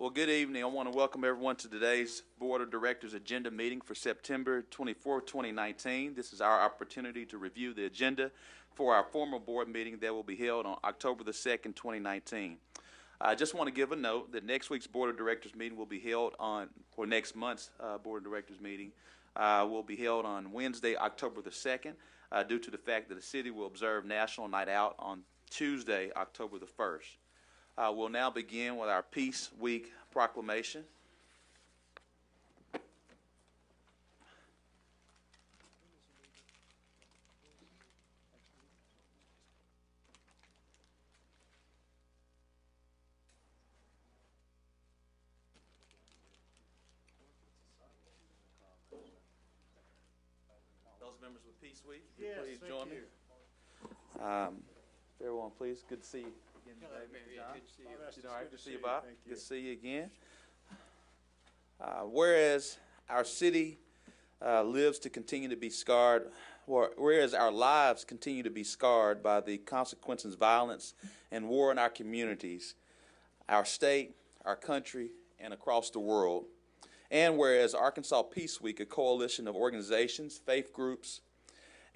Well, good evening. I want to welcome everyone to today's Board of Directors agenda meeting for September 24, 2019. This is our opportunity to review the agenda for our formal board meeting that will be held on October the 2nd, 2019. I just want to give a note that next week's Board of Directors meeting will be held on, or next month's Board of Directors meeting will be held on Wednesday, October the 2nd, due to the fact that the city will observe National Night Out on Tuesday, October the 1st. We'll now begin with our Peace Week proclamation. Those members with Peace Week, yes, please join me. Everyone, please. Good to see you. Hello, Mary. Good to see you. All right, good to see you, Bob. Good to see you again. Whereas our city lives to continue to be scarred, whereas our lives continue to be scarred by the consequences of violence and war in our communities, our state, our country, and across the world. And whereas Arkansas Peace Week, a coalition of organizations, faith groups,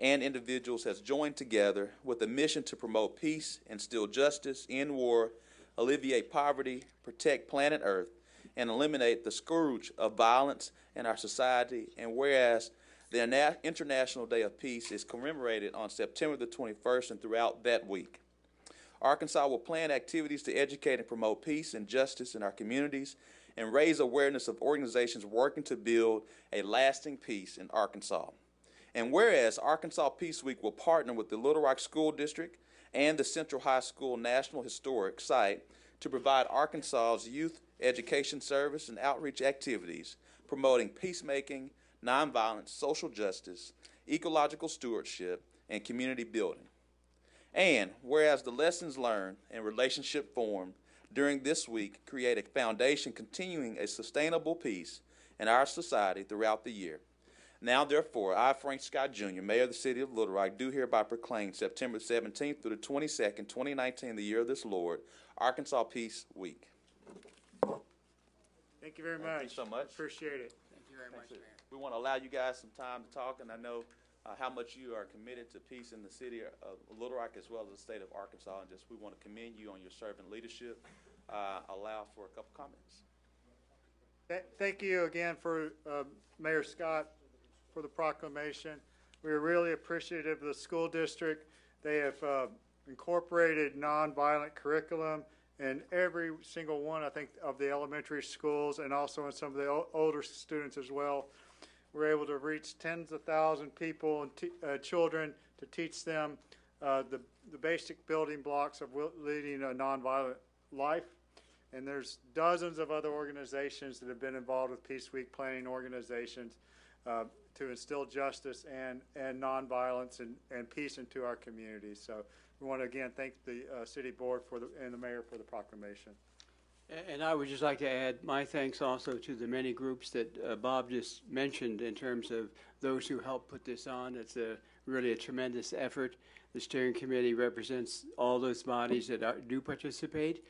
and individuals has joined together with a mission to promote peace, instill justice, end war, alleviate poverty, protect planet Earth, and eliminate the scourge of violence in our society. And whereas the International Day of Peace is commemorated on September the 21st and throughout that week, Arkansas will plan activities to educate and promote peace and justice in our communities and raise awareness of organizations working to build a lasting peace in Arkansas. And whereas Arkansas Peace Week will partner with the Little Rock School District and the Central High School National Historic Site to provide Arkansas's youth education service and outreach activities promoting peacemaking, nonviolence, social justice, ecological stewardship, and community building. And whereas the lessons learned and relationship formed during this week create a foundation continuing a sustainable peace in our society throughout the year. Now, therefore, I, Frank Scott Jr., Mayor of the City of Little Rock, do hereby proclaim September 17th through the 22nd, 2019, the year of this Lord, Arkansas Peace Week. Thank you very much. Thank you so much. Appreciate it. Thank you very much, Mayor. We want to allow you guys some time to talk, and I know how much you are committed to peace in the city of Little Rock as well as the state of Arkansas, and just we want to commend you on your servant leadership. Allow for a couple comments. Thank you again for Mayor Scott for the proclamation. We are really appreciative of the school district. They have incorporated nonviolent curriculum in every single one, I think, of the elementary schools and also in some of the older students as well. We're able to reach tens of thousands of people and children to teach them the basic building blocks of leading a nonviolent life. And there's dozens of other organizations that have been involved with Peace Week planning organizations to instill justice and nonviolence and peace into our communities. So we want to again thank the city board and the mayor for the proclamation. And I would just like to add my thanks also to the many groups that Bob just mentioned in terms of those who helped put this on. It's really a tremendous effort. The steering committee represents all those bodies that do participate.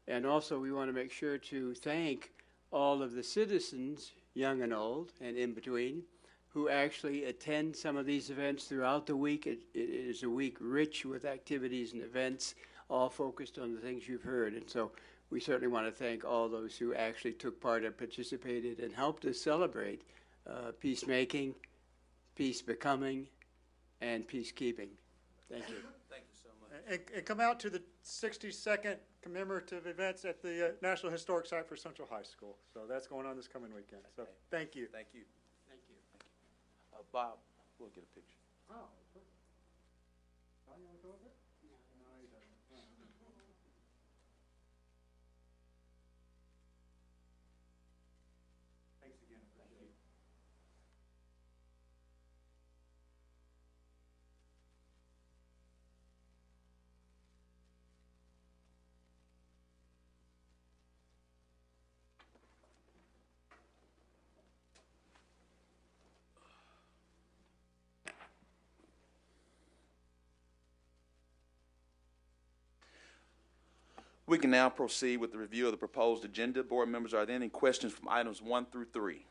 And also we want to make sure to thank all of the citizens, young and old and in between, who actually attend some of these events throughout the week. It is a week rich with activities and events, all focused on the things you've heard. And so we certainly want to thank all those who actually took part and participated and helped us celebrate peacemaking, peace becoming, and peacekeeping. Thank you. Thank you so much. And come out to the 62nd commemorative events at the National Historic Site for Central High School. So that's going on this coming weekend. So thank you. Thank you. Thank you. Bob, we'll get a picture. Oh, perfect. You want to go with it? No, he doesn't. Thanks again. Appreciate it. We can now proceed with the review of the proposed agenda. Board members, are there any questions from items 1 through 3?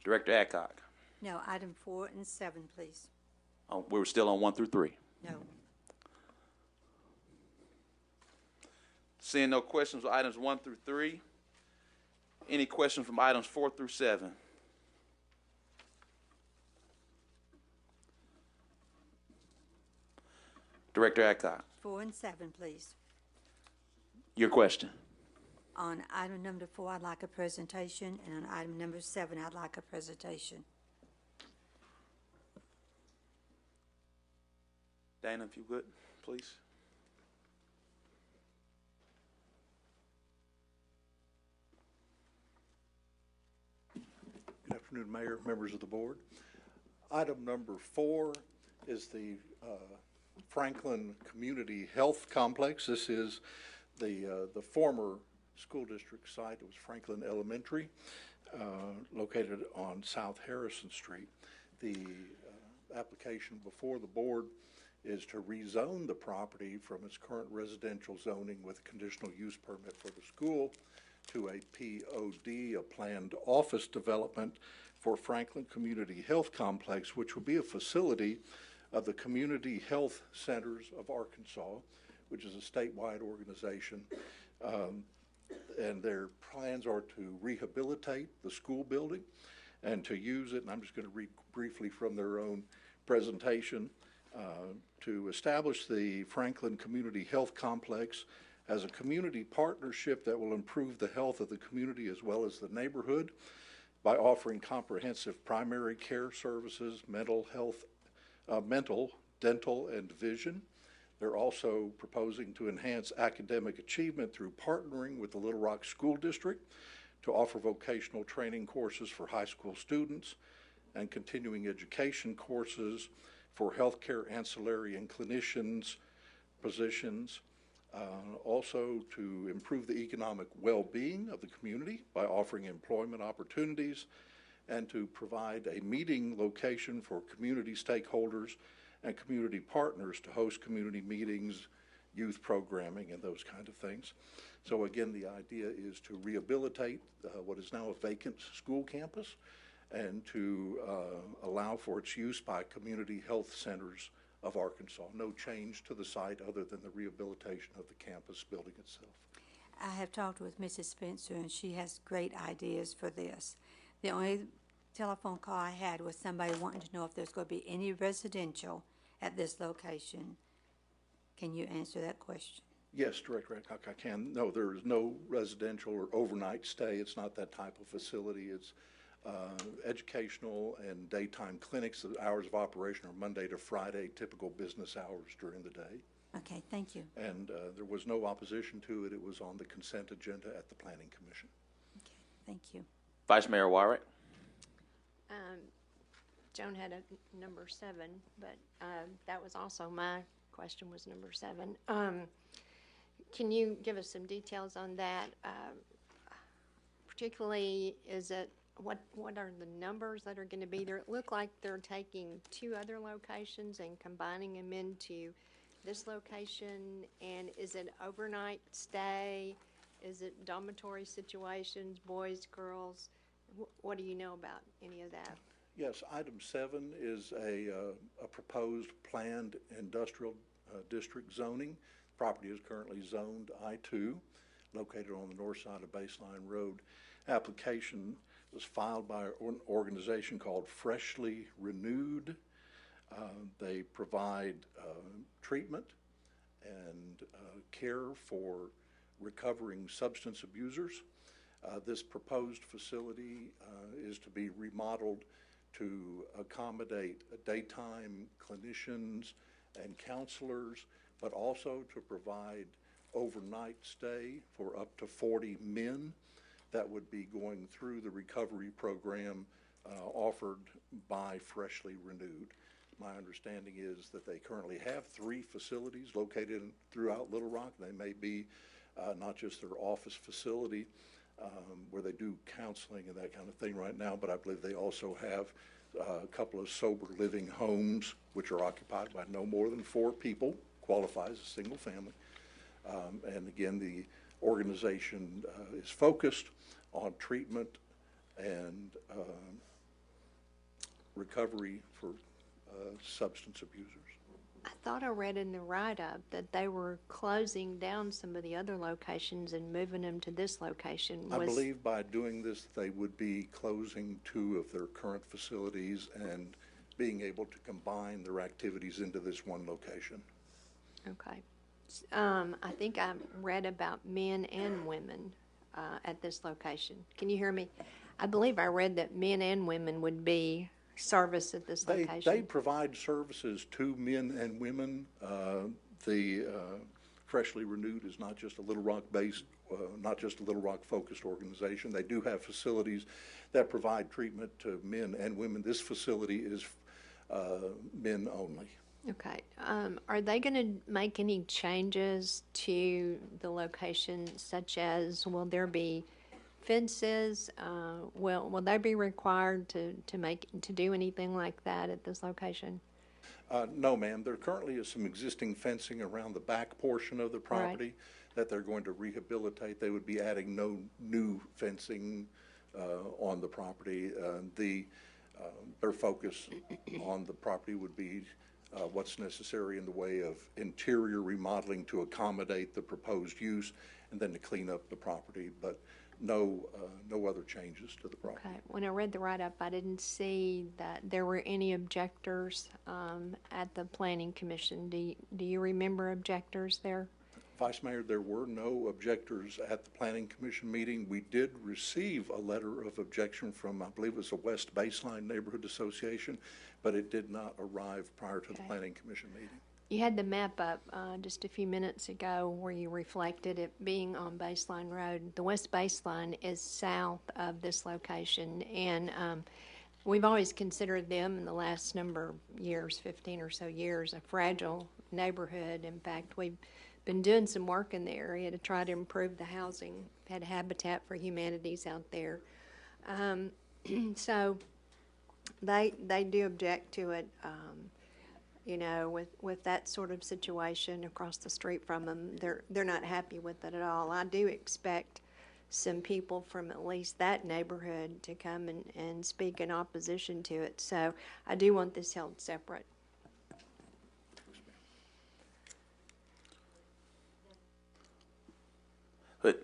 Director Adcock. No, item 4 and 7, please. We were still on 1 through 3. No. Seeing no questions for items 1 through 3, any questions from items 4 through 7? Director Adcock, 4 and 7, please. your question. On item number 4, I'd like a presentation, and on item number 7, I'd like a presentation. Dana, if you would, please. Good afternoon, Mayor, members of the board. Item number 4 is the Franklin Community Health Complex. This is the former school district site. It was Franklin Elementary, located on South Harrison Street. The application before the board is to rezone the property from its current residential zoning with a conditional use permit for the school to a POD, a planned office development for Franklin Community Health Complex, which will be a facility of the Community Health Centers of Arkansas, which is a statewide organization. And their plans are to rehabilitate the school building and to use it, and I'm just going to read briefly from their own presentation, to establish the Franklin Community Health Complex as a community partnership that will improve the health of the community as well as the neighborhood by offering comprehensive primary care services, mental health, dental, and vision. They're also proposing to enhance academic achievement through partnering with the Little Rock School District to offer vocational training courses for high school students and continuing education courses for healthcare ancillary and clinicians positions. Also to improve the economic well-being of the community by offering employment opportunities and to provide a meeting location for community stakeholders and community partners to host community meetings, youth programming, and those kind of things. So again, the idea is to rehabilitate what is now a vacant school campus and to allow for its use by community health centers of Arkansas. No change to the site other than the rehabilitation of the campus building itself. I have talked with Mrs. Spencer, and she has great ideas for this. The only telephone call I had was somebody wanting to know if there's going to be any residential at this location. Can you answer that question? Yes, Director Adcock, I can. No, there is no residential or overnight stay. It's not that type of facility. It's educational and daytime clinics. The hours of operation are Monday to Friday, typical business hours during the day. Okay, thank you. And there was no opposition to it. It was on the consent agenda at the Planning Commission. Okay, thank you. Vice Mayor Warwick. Joan had a number 7, but that was also my question, was number 7. Can you give us some details on that? Particularly, is it what are the numbers that are going to be there? It looked like they're taking 2 other locations and combining them into this location. And is it overnight stay? Is it dormitory situations, boys, girls? What do you know about any of that? Yes, item 7 is a proposed planned industrial district zoning. Property is currently zoned I-2, located on the north side of Baseline Road. Application was filed by an organization called Freshly Renewed. They provide treatment and care for recovering substance abusers. This proposed facility is to be remodeled to accommodate daytime clinicians and counselors, but also to provide overnight stay for up to 40 men that would be going through the recovery program offered by Freshly Renewed. My understanding is that they currently have 3 facilities located throughout Little Rock. They may be not just their office facility where they do counseling and that kind of thing right now, but I believe they also have a couple of sober living homes which are occupied by no more than 4 people, qualifies as single family. And again, the organization is focused on treatment and recovery for substance abusers. I thought I read in the write-up that they were closing down some of the other locations and moving them to this location. I believe by doing this, they would be closing 2 of their current facilities and being able to combine their activities into this one location. Okay. I think I read about men and women at this location. Can you hear me? I believe I read that men and women would be serviced at this location. They provide services to men and women. The Freshly Renewed is not just a Little Rock based, not just a Little Rock focused organization. They do have facilities that provide treatment to men and women. This facility is men only. Okay. Are they going to make any changes to the location, such as will there be fences? Will they be required to do anything like that at this location? No, ma'am. There currently is some existing fencing around the back portion of the property that they're going to rehabilitate. They would be adding no new fencing on the property. Their focus on the property would be what's necessary in the way of interior remodeling to accommodate the proposed use, and then to clean up the property, but no other changes to the property. Okay. When I read the write-up, I didn't see that there were any objectors at the Planning Commission. Do you remember objectors there? Vice Mayor, there were no objectors at the Planning Commission meeting. We did receive a letter of objection from, I believe it was the West Baseline Neighborhood Association, but it did not arrive prior to the Planning Commission meeting. You had the map up just a few minutes ago where you reflected it being on Baseline Road. The West Baseline is south of this location, and we've always considered them in the last number of years, 15 or so years, a fragile neighborhood. In fact, we've been doing some work in the area to try to improve the housing. Had Habitat for Humanities out there. So they do object to it. You know, with that sort of situation across the street from them, they're not happy with it at all. I do expect some people from at least that neighborhood to come and speak in opposition to it. So I do want this held separate.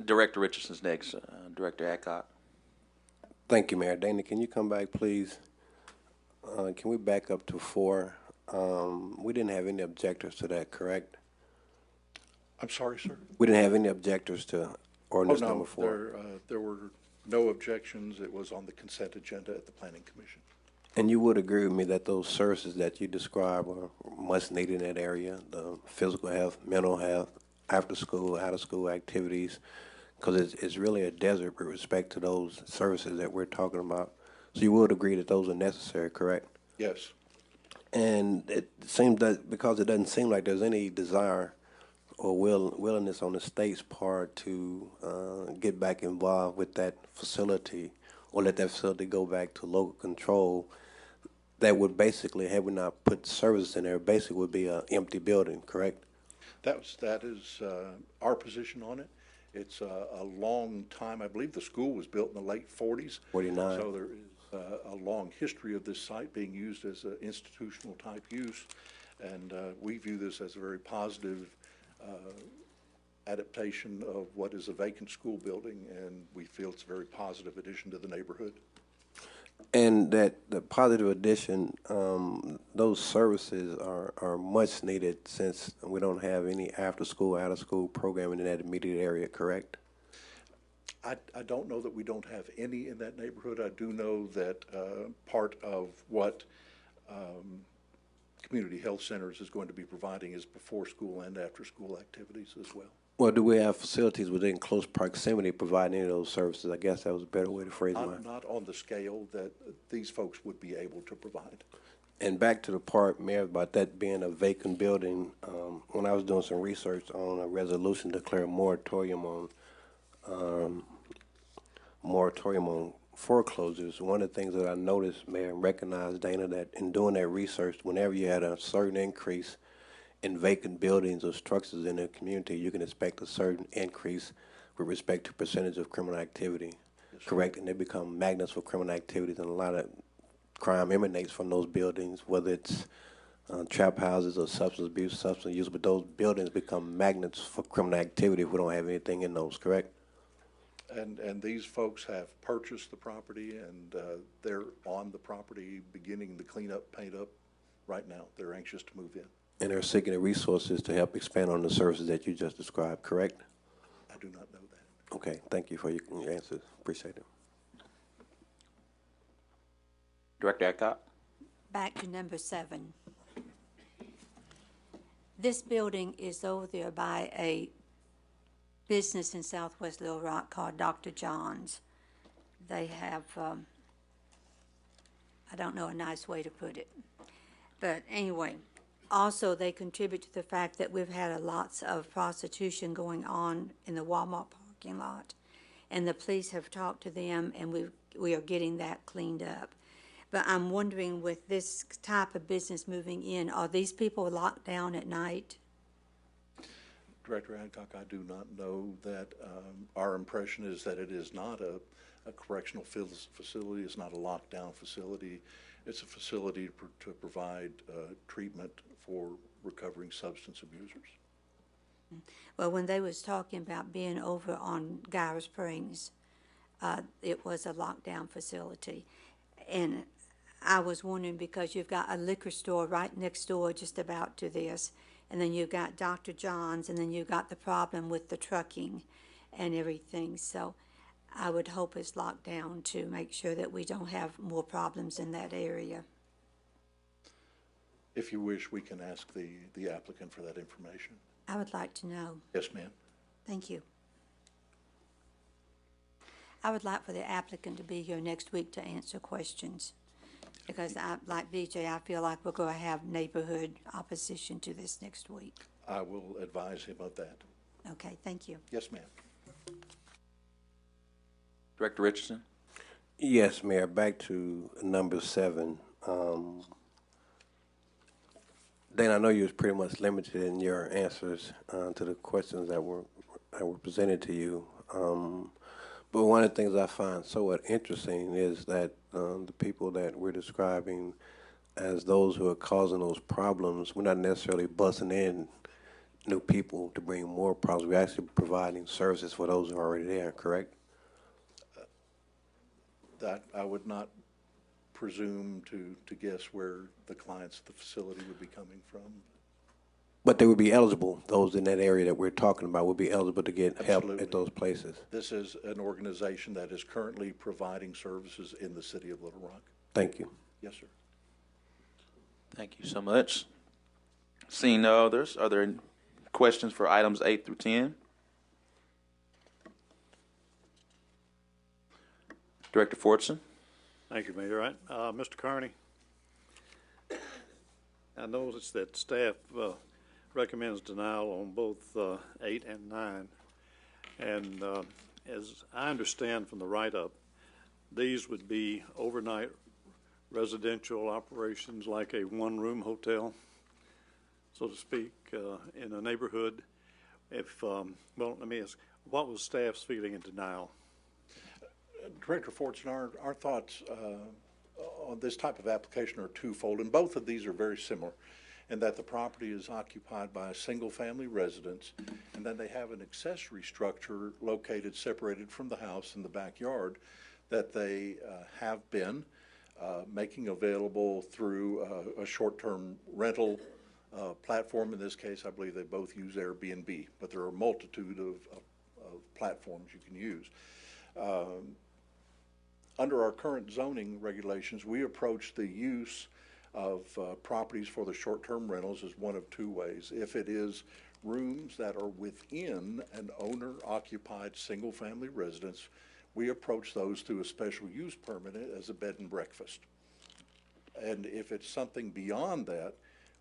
Director Richardson's next. Director Adcock. Thank you, Mayor. Dana, can you come back, please? Can we back up to 4? We didn't have any objectors to that, correct? I'm sorry, sir? We didn't have any objectors to ordinance number 4. There were no objections. It was on the consent agenda at the Planning Commission. And you would agree with me that those services that you described are much needed in that area, the physical health, mental health, after school, out of school activities, because it's really a desert with respect to those services that we're talking about. So you would agree that those are necessary, correct? Yes. And it seems that because it doesn't seem like there's any desire or willingness on the state's part to get back involved with that facility or let that facility go back to local control, that would basically, had we not put services in there, basically would be an empty building, correct? That is our position on it. It's a long time. I believe the school was built in the late 40s. 49. So there is a long history of this site being used as an institutional type use. And we view this as a very positive adaptation of what is a vacant school building, and we feel it's a very positive addition to the neighborhood. And that the positive addition, those services are much needed since we don't have any after-school, out-of-school programming in that immediate area, correct? I don't know that we don't have any in that neighborhood. I do know that part of what Community Health Centers is going to be providing is before-school and after-school activities as well. Well, do we have facilities within close proximity providing any of those services? I guess that was a better way to phrase it. Not on the scale that these folks would be able to provide. And back to the part, Mayor, about that being a vacant building, when I was doing some research on a resolution to declare a moratorium on foreclosures, one of the things that I noticed, Mayor, and recognized, Dana, that in doing that research, whenever you had a certain increase in vacant buildings or structures in the community, you can expect a certain increase with respect to percentage of criminal activity, correct? And they become magnets for criminal activities, and a lot of crime emanates from those buildings, whether it's trap houses or substance abuse, substance use, but those buildings become magnets for criminal activity if we don't have anything in those, correct? And these folks have purchased the property, and they're on the property beginning the cleanup, paint up right now. They're anxious to move in. And they're seeking the resources to help expand on the services that you just described, correct? I do not know that. Okay, thank you for your answers. Appreciate it. Director Adcock? Back to number 7. This building is over there by a business in Southwest Little Rock called Dr. John's. They have, I don't know a nice way to put it. But anyway, also they contribute to the fact that we've had lots of prostitution going on in the Walmart parking lot. And the police have talked to them, and we are getting that cleaned up. But I'm wondering, with this type of business moving in, are these people locked down at night? Director Adcock, I do not know that. Our impression is that it is not a correctional facility. It's not a lockdown facility. It's a facility to provide treatment for recovering substance abusers. Well, when they was talking about being over on Gyra Springs, it was a lockdown facility. And I was wondering, because you've got a liquor store right next door just about to this, and then you've got Dr. John's, and then you've got the problem with the trucking and everything. So I would hope it's locked down to make sure that we don't have more problems in that area. If you wish, we can ask the applicant for that information. I would like to know. Yes, ma'am. Thank you. I would like for the applicant to be here next week to answer questions, because like BJ, I feel like we're going to have neighborhood opposition to this next week. I will advise him of that. Okay, thank you. Yes, ma'am. Director Richardson? Yes, Mayor, back to number 7. Dan, I know you was pretty much limited in your answers to the questions that were presented to you. But one of the things I find somewhat interesting is that the people that we're describing as those who are causing those problems, we're not necessarily busting in new people to bring more problems. We're actually providing services for those who are already there, correct? That I would not presume to guess where the clients of the facility would be coming from. But they would be eligible, those in that area that we're talking about would be eligible to get help Absolutely. at those places. This is an organization that is currently providing services in the city of Little Rock. Thank you. Yes, sir. Thank you so much. Seeing no others, are there any questions for items 8 through 10? Director Fortson? Thank you, Mayor. Mr. Carney, I noticed that staff recommends denial on both 8 and 9. And as I understand from the write-up, these would be overnight residential operations, like a one-room hotel, so to speak, in a neighborhood. Well, let me ask, what was staff's feeling in denial? Director Fortson, our thoughts on this type of application are twofold, and both of these are very similar, in that the property is occupied by a single-family residence, and then they have an accessory structure located separated from the house in the backyard that they have been making available through a short-term rental platform. In this case, I believe they both use Airbnb, but there are a multitude of platforms you can use. Under our current zoning regulations, we approach the use of properties for the short-term rentals as one of two ways. If it is rooms that are within an owner-occupied single-family residence, we approach those through a special use permit as a bed and breakfast. And if it's something beyond that,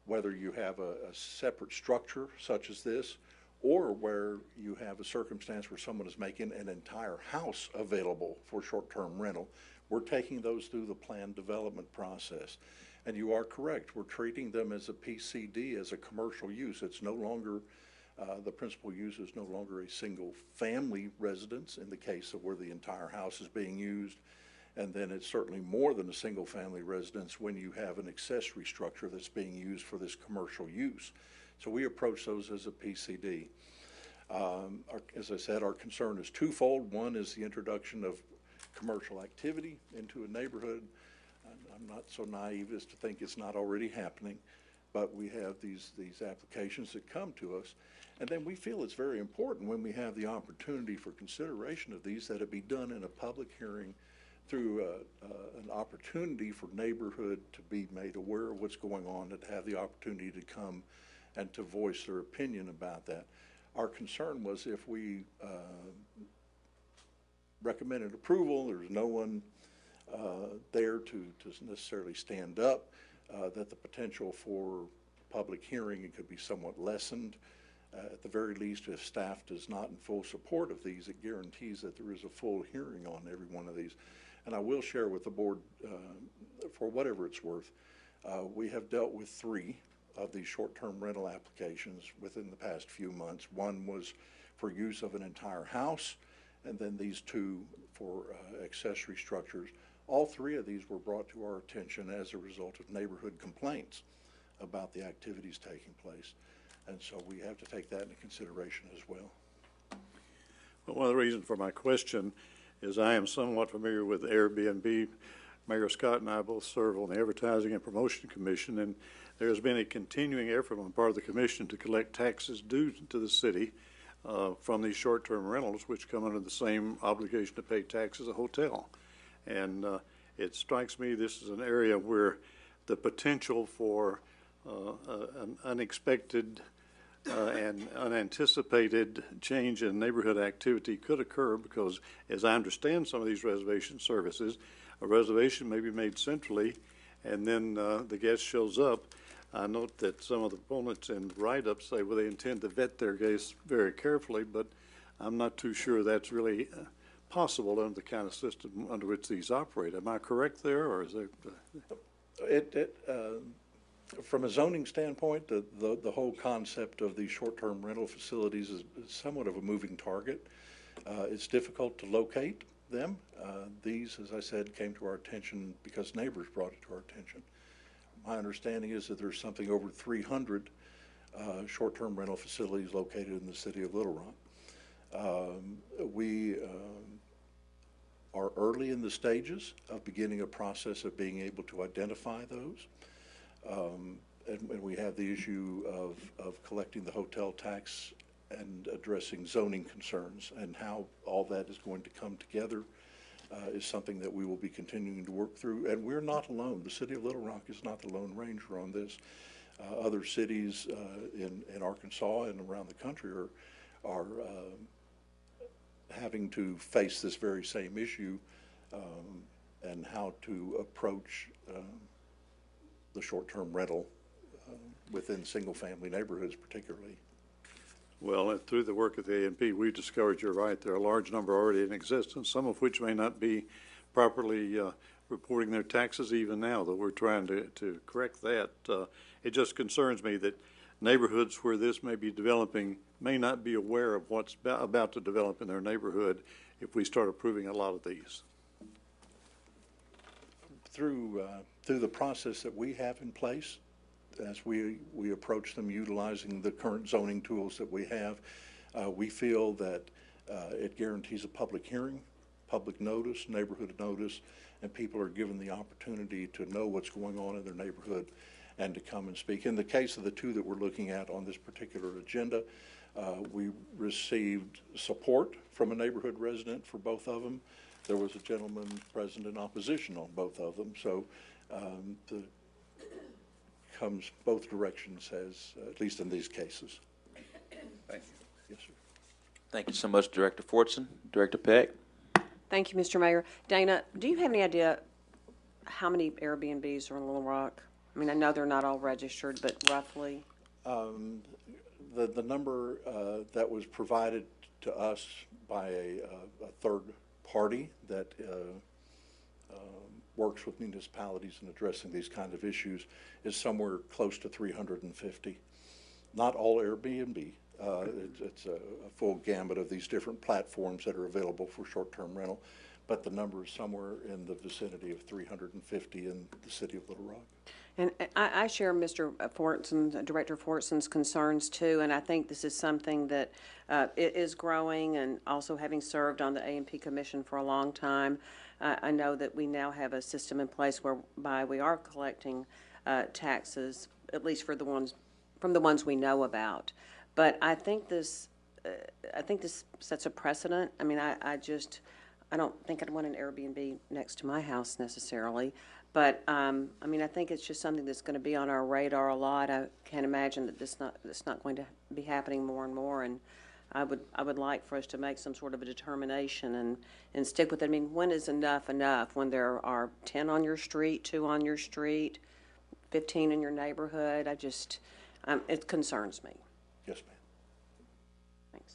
whether you have a separate structure such as this, or where you have a circumstance where someone is making an entire house available for short-term rental, we're taking those through the planned development process. And you are correct. We're treating them as a PCD, as a commercial use. It's no longer, the principal use is no longer a single-family residence in the case of where the entire house is being used. And then it's certainly more than a single-family residence when you have an accessory structure that's being used for this commercial use. So we approach those as a PCD. As I said, our concern is twofold. One is the introduction of commercial activity into a neighborhood. I'm not so naive as to think it's not already happening, but we have these applications that come to us. And then we feel it's very important when we have the opportunity for consideration of these that it be done in a public hearing through an opportunity for neighborhood to be made aware of what's going on and to have the opportunity to come and to voice their opinion about that. Our concern was if we recommended approval, there's no one there to necessarily stand up, that the potential for public hearing it could be somewhat lessened. At the very least, if staff does not in full support of these, it guarantees that there is a full hearing on every one of these. And I will share with the board, for whatever it's worth, we have dealt with 3 of these short-term rental applications within the past few months. One was for use of an entire house, and then these 2 for accessory structures. All 3 of these were brought to our attention as a result of neighborhood complaints about the activities taking place. And so we have to take that into consideration as well. Well, one of the reasons for my question is I am somewhat familiar with Airbnb. Mayor Scott and I both serve on the Advertising and Promotion Commission, and there's been a continuing effort on the part of the commission to collect taxes due to the city from these short-term rentals, which come under the same obligation to pay tax as a hotel. And it strikes me this is an area where the potential for an unexpected and unanticipated change in neighborhood activity could occur because, as I understand some of these reservation services, a reservation may be made centrally and then the guest shows up. I note that some of the proponents in write-up say, well, they intend to vet their guests very carefully, but I'm not too sure that's really possible under the kind of system under which these operate. Am I correct there, or is there? From a zoning standpoint, the whole concept of these short-term rental facilities is somewhat of a moving target. It's difficult to locate them. These, as I said, came to our attention because neighbors brought it to our attention. My understanding is that there's something over 300 short-term rental facilities located in the city of Little Rock. We are early in the stages of beginning a process of being able to identify those. And we have the issue of collecting the hotel tax and addressing zoning concerns, and how all that is going to come together is something that we will be continuing to work through. And we're not alone. The city of Little Rock is not the lone ranger on this. Other cities in Arkansas and around the country are having to face this very same issue and how to approach the short-term rental within single-family neighborhoods particularly. Well, through the work of the A&P, we discovered, you're right, there are a large number already in existence, some of which may not be properly reporting their taxes even now, though we're trying to correct that. It just concerns me that neighborhoods where this may be developing may not be aware of what's about to develop in their neighborhood if we start approving a lot of these. Through the process that we have in place, as we approach them utilizing the current zoning tools that we have, we feel that it guarantees a public hearing, public notice, neighborhood notice, and people are given the opportunity to know what's going on in their neighborhood and to come and speak. In the case of the 2 that we're looking at on this particular agenda, we received support from a neighborhood resident for both of them. There was a gentleman present in opposition on both of them, so comes both directions, as at least in these cases. Thank you. Yes, sir. Thank you so much, Director Fortson. Director Peck. Thank you, Mr. Mayor. Dana, do you have any idea how many Airbnbs are in Little Rock? I mean, I know they're not all registered, but roughly. The number that was provided to us by a third party that works with municipalities in addressing these kind of issues is somewhere close to 350. Not all Airbnb. It's a full gamut of these different platforms that are available for short-term rental, but the number is somewhere in the vicinity of 350 in the city of Little Rock. And I share Mr. Fortson's, Director Fortson's concerns too, and I think this is something that it is growing, and also having served on the A&P Commission for a long time, I know that we now have a system in place whereby we are collecting taxes, at least for the ones, from the ones we know about. But I think this sets a precedent. I mean, I don't think I'd want an Airbnb next to my house necessarily. But, I mean, I think it's just something that's going to be on our radar a lot. I can't imagine that it's not going to be happening more and more. And I would like for us to make some sort of a determination and stick with it. I mean, when is enough enough? When there are 10 on your street, 2 on your street, 15 in your neighborhood? It concerns me. Yes, ma'am. Thanks.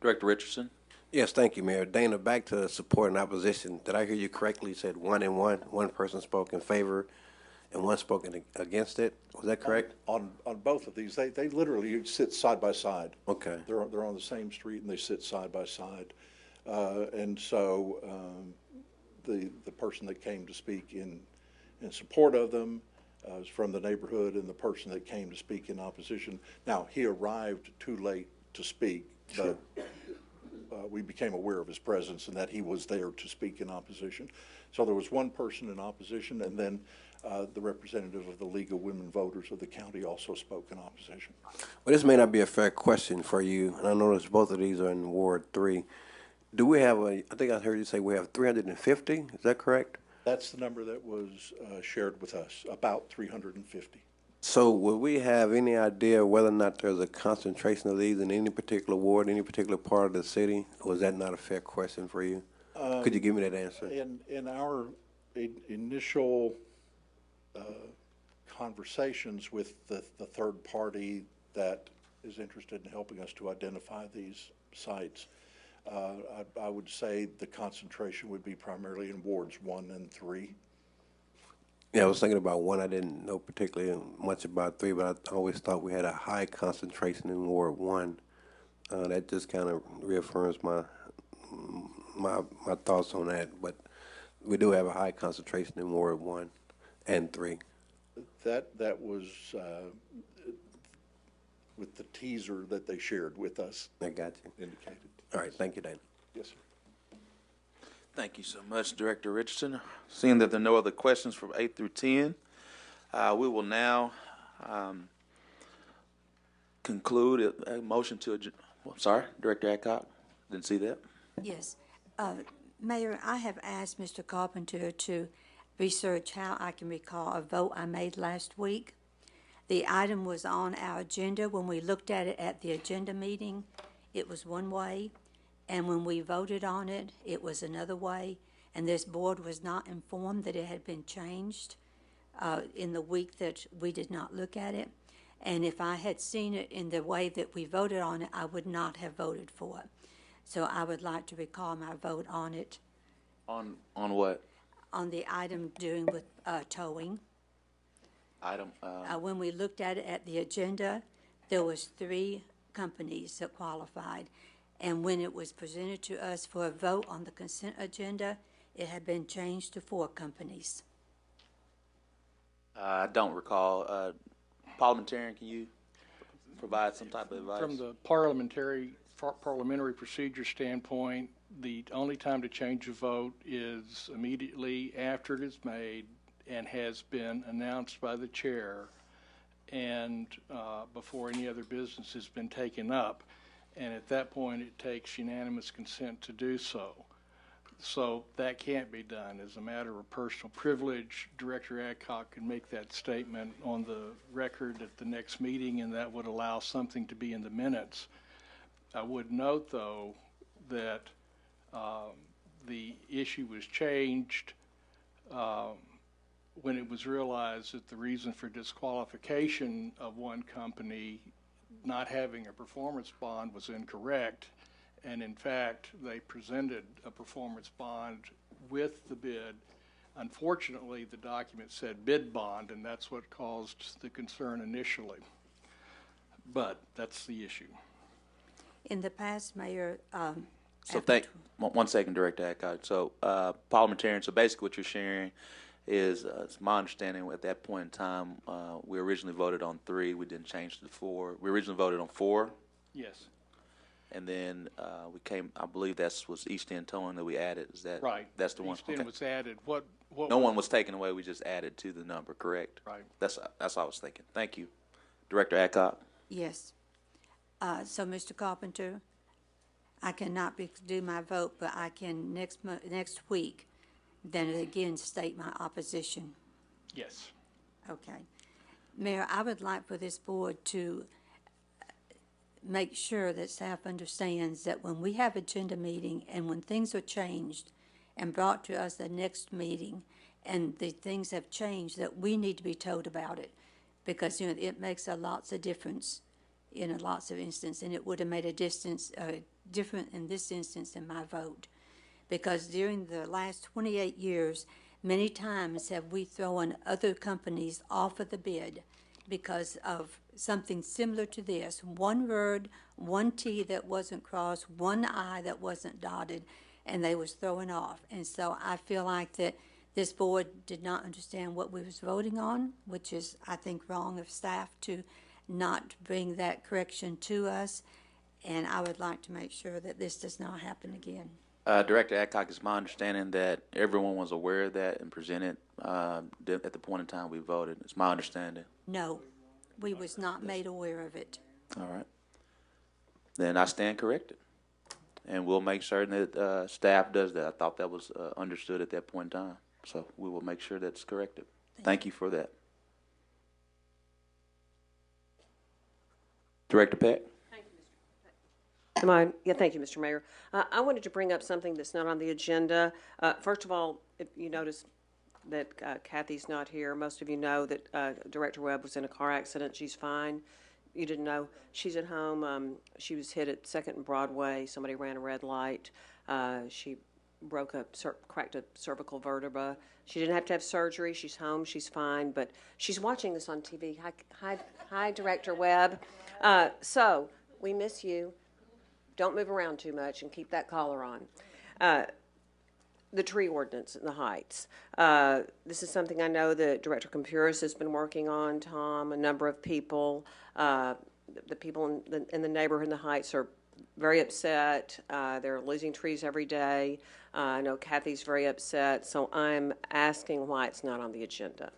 Director Richardson? Yes, thank you, Mayor. Dana, back to support and opposition. Did I hear you correctly? You said 1 and 1. One person spoke in favor and one spoke against it. Was that correct? On both of these, they literally sit side by side. Okay. They're on the same street and they sit side by side. And so the person that came to speak in support of them was from the neighborhood, and the person that came to speak in opposition. Now, he arrived too late to speak, but we became aware of his presence and that he was there to speak in opposition. So there was one person in opposition, and then the representative of the League of Women Voters of the county also spoke in opposition. Well, this may not be a fair question for you, and I notice both of these are in Ward 3. Do we have I think I heard you say we have 350, is that correct? That's the number that was shared with us, about 350. So will we have any idea whether or not there's a concentration of these in any particular ward, any particular part of the city? Or is that not a fair question for you? Could you give me that answer? In our initial conversations with the third party that is interested in helping us to identify these sites, I would say the concentration would be primarily in wards 1 and 3. Yeah, I was thinking about 1. I didn't know particularly much about 3, but I always thought we had a high concentration in Ward 1. That just kind of reaffirms my thoughts on that. But we do have a high concentration in Ward 1 and 3. That was with the teaser that they shared with us. I got you. Indicated. All right, thank you, Dana. Yes, sir. Thank you so much, Director Richardson. Seeing that there are no other questions from 8 through 10, we will now conclude a motion to adjourn. Sorry, Director Adcock, didn't see that. Yes. Mayor, I have asked Mr. Carpenter to research how I can recall a vote I made last week. The item was on our agenda. When we looked at it at the agenda meeting, it was one way. And when we voted on it, it was another way, and this board was not informed that it had been changed in the week that we did not look at it. And if I had seen it in the way that we voted on it, I would not have voted for it. So I would like to recall my vote on it. On what? On the item dealing with towing. Item. When we looked at it at the agenda, there was 3 companies that qualified. And when it was presented to us for a vote on the consent agenda, it had been changed to 4 companies. I don't recall. Parliamentarian, can you provide some type of advice? From the parliamentary procedure standpoint, the only time to change a vote is immediately after it is made and has been announced by the chair, and before any other business has been taken up. And at that point, it takes unanimous consent to do so. So that can't be done. As a matter of personal privilege, Director Adcock can make that statement on the record at the next meeting, and that would allow something to be in the minutes. I would note, though, that the issue was changed when it was realized that the reason for disqualification of one company not having a performance bond was incorrect, And in fact, they presented a performance bond with the bid. Unfortunately, the document said bid bond, and that's what caused the concern initially. But that's the issue. In the past, Mayor, So one second, Director Adcock. So parliamentarian, so basically what you're sharing is, it's my understanding at that point in time, we originally voted on 3, we didn't change to 4. We originally voted on 4, Yes, and then we came, I believe that was East End towing that we added. Is that right. That's the one. East End Okay. was added. What No one was taken away. We just added to the number. Correct. Right. That's what I was thinking. Thank you, Director Adcock. yes. So, Mr. Carpenter, I cannot do my vote, but I can next week then again state my opposition. Yes. Okay. Mayor, I would like for this board to make sure that staff understands that when we have agenda meeting and when things are changed and brought to us the next meeting and the things have changed, that we need to be told about it. Because, it makes lots of difference in lots of instances, and it would have made a difference in this instance in my vote. Because during the last 28 years, many times have we thrown other companies off of the bid because of something similar to this. One word, one T that wasn't crossed, one I that wasn't dotted, and they was thrown off. And so I feel like that this board did not understand what we was voting on, which is, I think, wrong of staff to not bring that correction to us. And I would like to make sure that this does not happen again. Director Adcock, it's my understanding that everyone was aware of that and presented at the point in time we voted. It's my understanding. No, we was not made aware of it. All right. Then I stand corrected. And we'll make certain that staff does that. I thought that was understood at that point in time. So we will make sure that's corrected. Thank you for that. Director Peck? Thank you, Mr. Mayor. I wanted to bring up something that's not on the agenda. First of all, if you notice that Kathy's not here, most of you know that Director Webb was in a car accident. She's fine. You didn't know. She's at home. She was hit at 2nd and Broadway. Somebody ran a red light. She cracked a cervical vertebra. She didn't have to have surgery. She's home. She's fine. But she's watching this on TV. Hi, Director Webb. So we miss you. Don't move around too much and keep that collar on. The tree ordinance in the Heights. This is something I know that Director Compuris has been working on, Tom, a number of people. The people in the neighborhood in the Heights are very upset. They're losing trees every day. I know Kathy's very upset, so I'm asking why it's not on the agenda.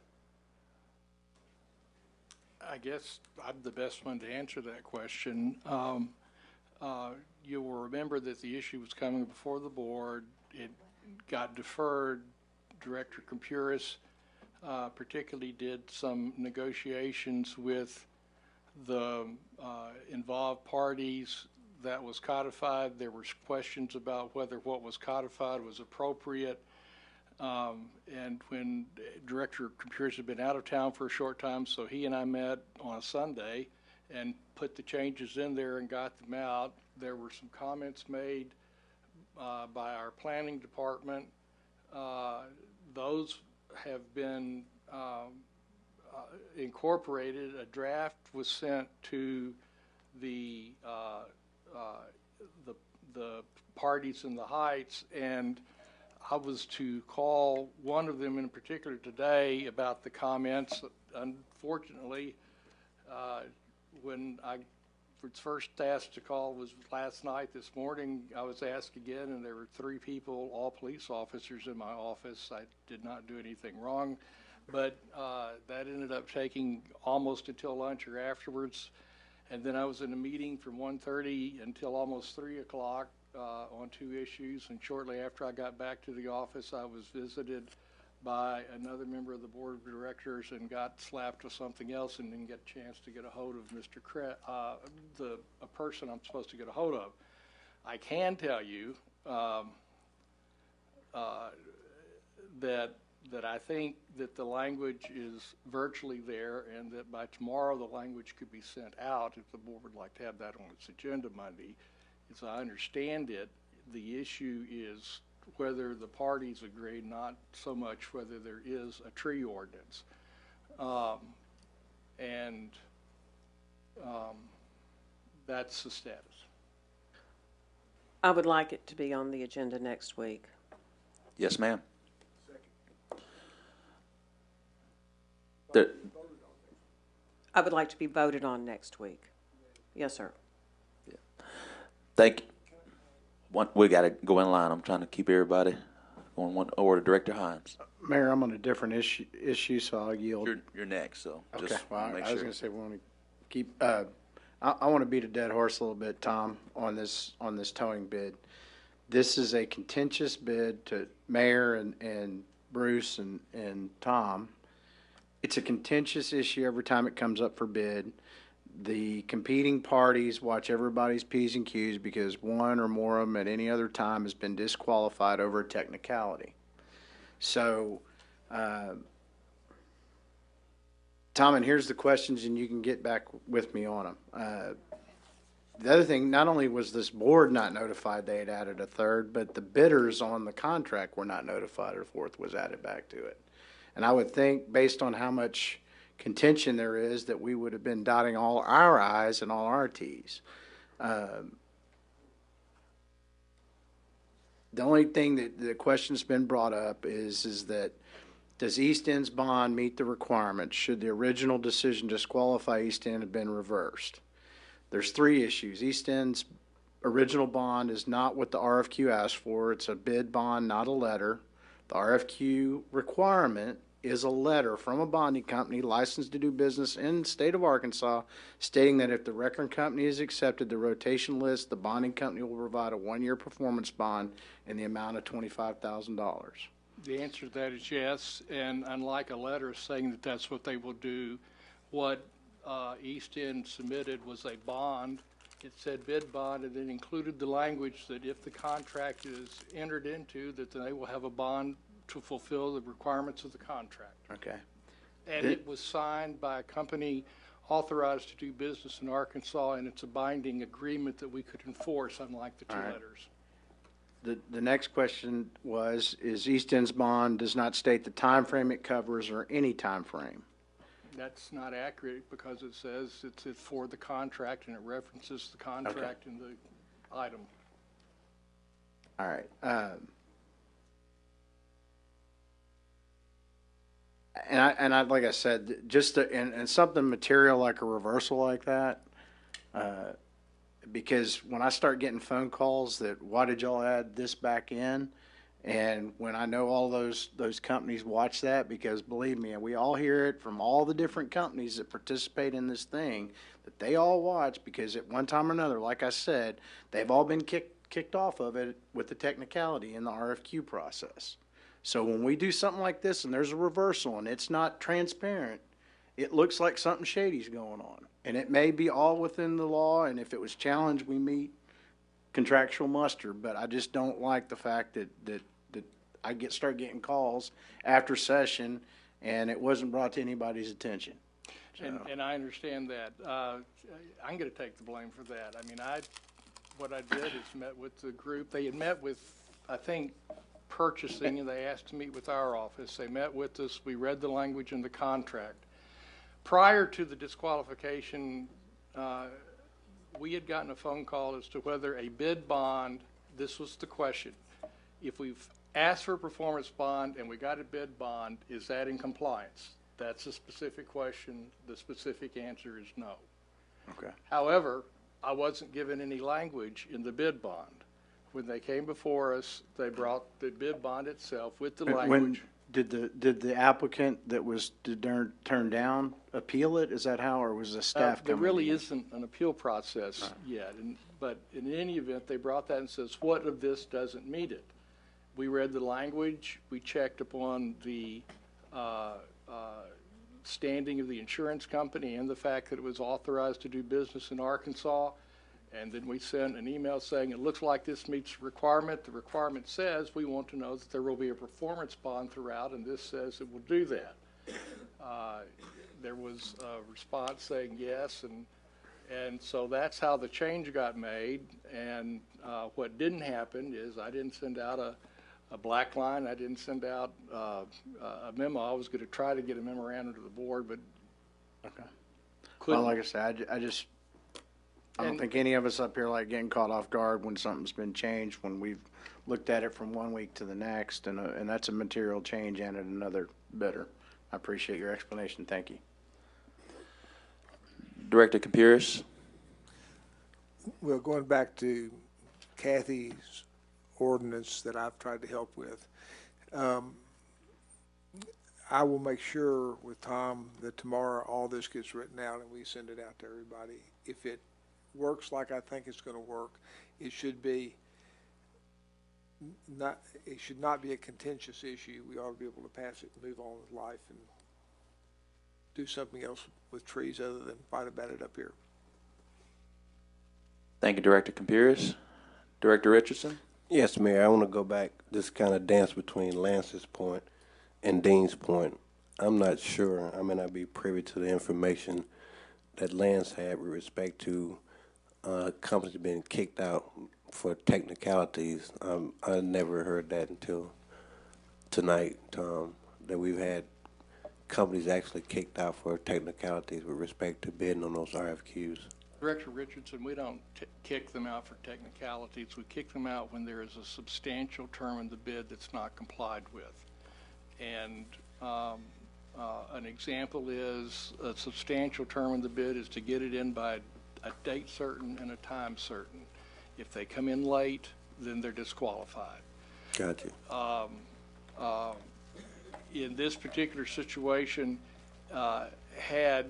I guess I'm the best one to answer that question. You will remember that the issue was coming before the board. It got deferred. Director Compuris particularly did some negotiations with the involved parties. That was codified. There were questions about whether what was codified was appropriate. And when Director Compuris had been out of town for a short time, so he and I met on a Sunday and put the changes in there and got them out. There were some comments made by our planning department. Those have been incorporated. A draft was sent to the parties in the Heights, and I was to call one of them in particular today about the comments. Unfortunately, when I was first asked to call was last night. This morning I was asked again, and there were 3 people, all police officers, in my office. I did not do anything wrong, but that ended up taking almost until lunch or afterwards. And then I was in a meeting from 1:30 until almost 3 o'clock on 2 issues. And shortly after I got back to the office, I was visited by another member of the board of directors and got slapped with something else and didn't get a chance to get a hold of Mr. A person I'm supposed to get a hold of. I can tell you that I think that the language is virtually there, and that by tomorrow the language could be sent out if the board would like to have that on its agenda Monday. as I understand it, the issue is whether the parties agree, not so much whether there is a tree ordinance. And that's the status. I would like it to be on the agenda next week. Yes, ma'am. There, I would like to be voted on next week. Yes, sir. thank you. We got to go in line. I'm trying to keep everybody on one order. Director Himes, Mayor, I'm on a different issue, so I'll yield. you're next. So Okay, just well, make I was sure. gonna say, we want to keep, I want to beat a dead horse a little bit, Tom, on this towing bid. This is a contentious bid to Mayor and Bruce and Tom. It's a contentious issue every time it comes up for bid. The competing parties watch everybody's P's and Q's because one or more of them at any other time has been disqualified over a technicality. So, Tom, and here's the questions, and you can get back with me on them. The other thing, not only was this board not notified they had added a third, but the bidders on the contract were not notified a fourth was added back to it. And I would think, based on how much contention there is, that we would have been dotting all our I's and all our T's. The only thing that the question's been brought up is that does East End's bond meet the requirements? Should the original decision to disqualify East End have been reversed? There's three issues. East End's original bond is not what the RFQ asked for. It's a bid bond, not a letter. The RFQ requirement is a letter from a bonding company licensed to do business in the state of Arkansas stating that if the record company is accepted the rotation list, the bonding company will provide a 1-year performance bond in the amount of $25,000. The answer to that is yes, and unlike a letter saying that that's what they will do, what East End submitted was a bond. It said bid bond, and it included the language that if the contract is entered into, that they will have a bond to fulfill the requirements of the contract. Okay. And it was signed by a company authorized to do business in Arkansas, and it's a binding agreement that we could enforce, unlike the two All right. letters. The next question is East End's bond does not state the time frame it covers or any time frame. That's not accurate because it says it's for the contract and it references the contract in the item. All right. And I like I said, just and something material like a reversal like that, because when I start getting phone calls that why did y'all add this back in, and when I know all those companies watch that, because believe me, we all hear it from all the different companies that participate in this thing, that they all watch because at one time or another, like I said, they've all been kicked off of it with the technicality in the RFQ process. So when we do something like this and there's a reversal and it's not transparent, it looks like something shady's going on. And it may be all within the law, and if it was challenged, we meet contractual muster. But I just don't like the fact that I start getting calls after session and it wasn't brought to anybody's attention. So. And I understand that. I'm going to take the blame for that. I mean, what I did is met with the group. They had met with, I think, purchasing, and they asked to meet with our office. They met with us. We read the language in the contract. Prior to the disqualification, we had gotten a phone call as to whether a bid bond, this was the question, if we've asked for a performance bond and we got a bid bond, is that in compliance? That's a specific question. The specific answer is no. Okay. However, I wasn't given any language in the bid bond. When they came before us, they brought the bid bond itself with the language. Did the applicant that was turned down appeal it? Is that how, or was the staff There coming really in? isn't an appeal process yet, but in any event, they brought that and says, what of this doesn't meet it? We read the language, we checked upon the standing of the insurance company and the fact that it was authorized to do business in Arkansas, and then we sent an email saying it looks like this meets the requirement. The requirement says we want to know that there will be a performance bond throughout, and this says it will do that. There was a response saying yes, And so that's how the change got made. And what didn't happen is I didn't send out a black line. I didn't send out a memo. I was going to try to get a memorandum to the board, but Okay. couldn't. Well, like I said, I don't think any of us up here like getting caught off guard when something's been changed, when we've looked at it from one week to the next, and that's a material change and another bidder. I appreciate your explanation. Thank you. Director Campiris. Well, going back to Kathy's ordinance that I've tried to help with, I will make sure with Tom that tomorrow all this gets written out and we send it out to everybody. If it works like I think it's going to work, it should not be a contentious issue. We ought to be able to pass it and move on with life and do something else with trees other than fight about it up here. Thank you, Director Campiris. Director Richardson. Yes, Mayor, I want to go back, just kind of dance between Lance's point and Dean's point. I'm not sure, I may not be privy to the information that Lance had with respect to companies being kicked out for technicalities. I never heard that until tonight, Tom, that we've had companies actually kicked out for technicalities with respect to bidding on those RFQs. Director Richardson, we don't kick them out for technicalities. We kick them out when there is a substantial term in the bid that's not complied with. And an example is a substantial term in the bid is to get it in by a date certain and a time certain. If they come in late, then they're disqualified. Got you. In this particular situation, had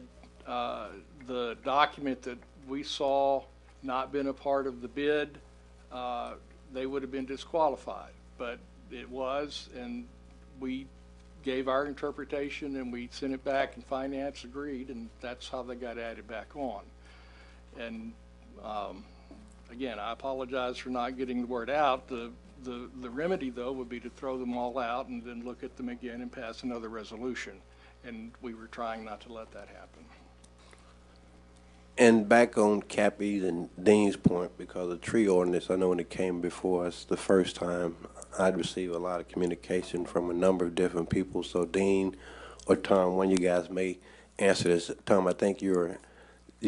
the document that we saw not been a part of the bid, they would have been disqualified. But it was, and we gave our interpretation and we sent it back and finance agreed, and that's how they got added back on. And again, I apologize for not getting the word out. The remedy, though, would be to throw them all out and then look at them again and pass another resolution. And we were trying not to let that happen. And back on Cappy's and Dean's point, because the tree ordinance, I know when it came before us the first time, I'd received a lot of communication from a number of different people. So Dean or Tom, one of you guys may answer this. Tom, I think you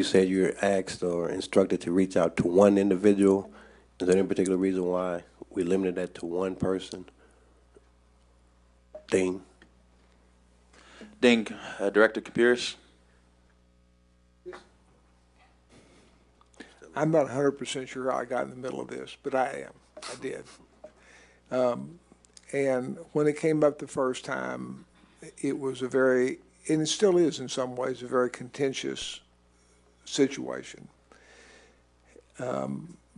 said you were asked or instructed to reach out to one individual. Is there any particular reason why we limited that to one person? Dean? Director Campiris. I'm not 100% sure how I got in the middle of this, but I am. I did. And when it came up the first time, it was and it still is in some ways, a very contentious situation.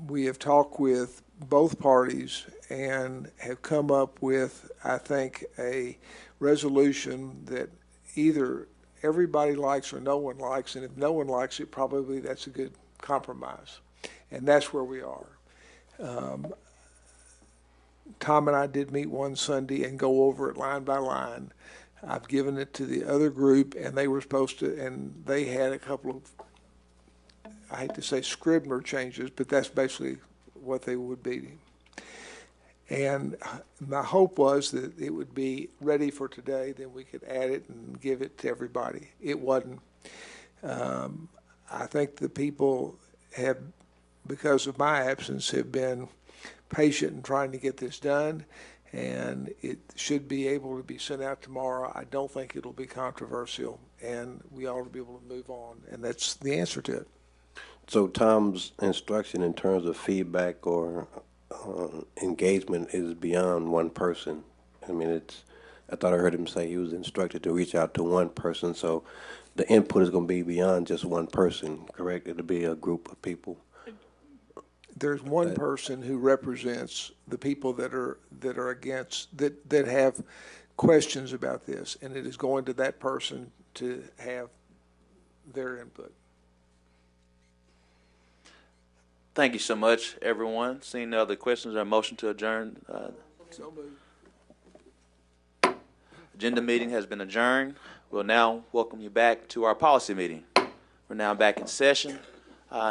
We have talked with both parties and have come up with, I think, a resolution that either everybody likes or no one likes, and if no one likes it, probably that's a good compromise. And that's where we are. Tom and I did meet one Sunday and go over it line by line. I've given it to the other group, and they were supposed to, and they had a couple of, I hate to say Scribner changes, but that's basically what they would be. And my hope was that it would be ready for today, then we could add it and give it to everybody. It wasn't. I think the people have, because of my absence, have been patient in trying to get this done, and it should be able to be sent out tomorrow. I don't think it'll be controversial, and we ought to be able to move on, and that's the answer to it. So Tom's instruction in terms of feedback or engagement is beyond one person. I mean, I thought I heard him say he was instructed to reach out to one person, so the input is going to be beyond just one person, correct? It'll be a group of people. There's one person who represents the people that are against, that have questions about this, and it is going to that person to have their input. Thank you so much, everyone. Seeing no other questions or a motion to adjourn. So moved. Agenda meeting has been adjourned. We'll now welcome you back to our policy meeting. We're now back in session.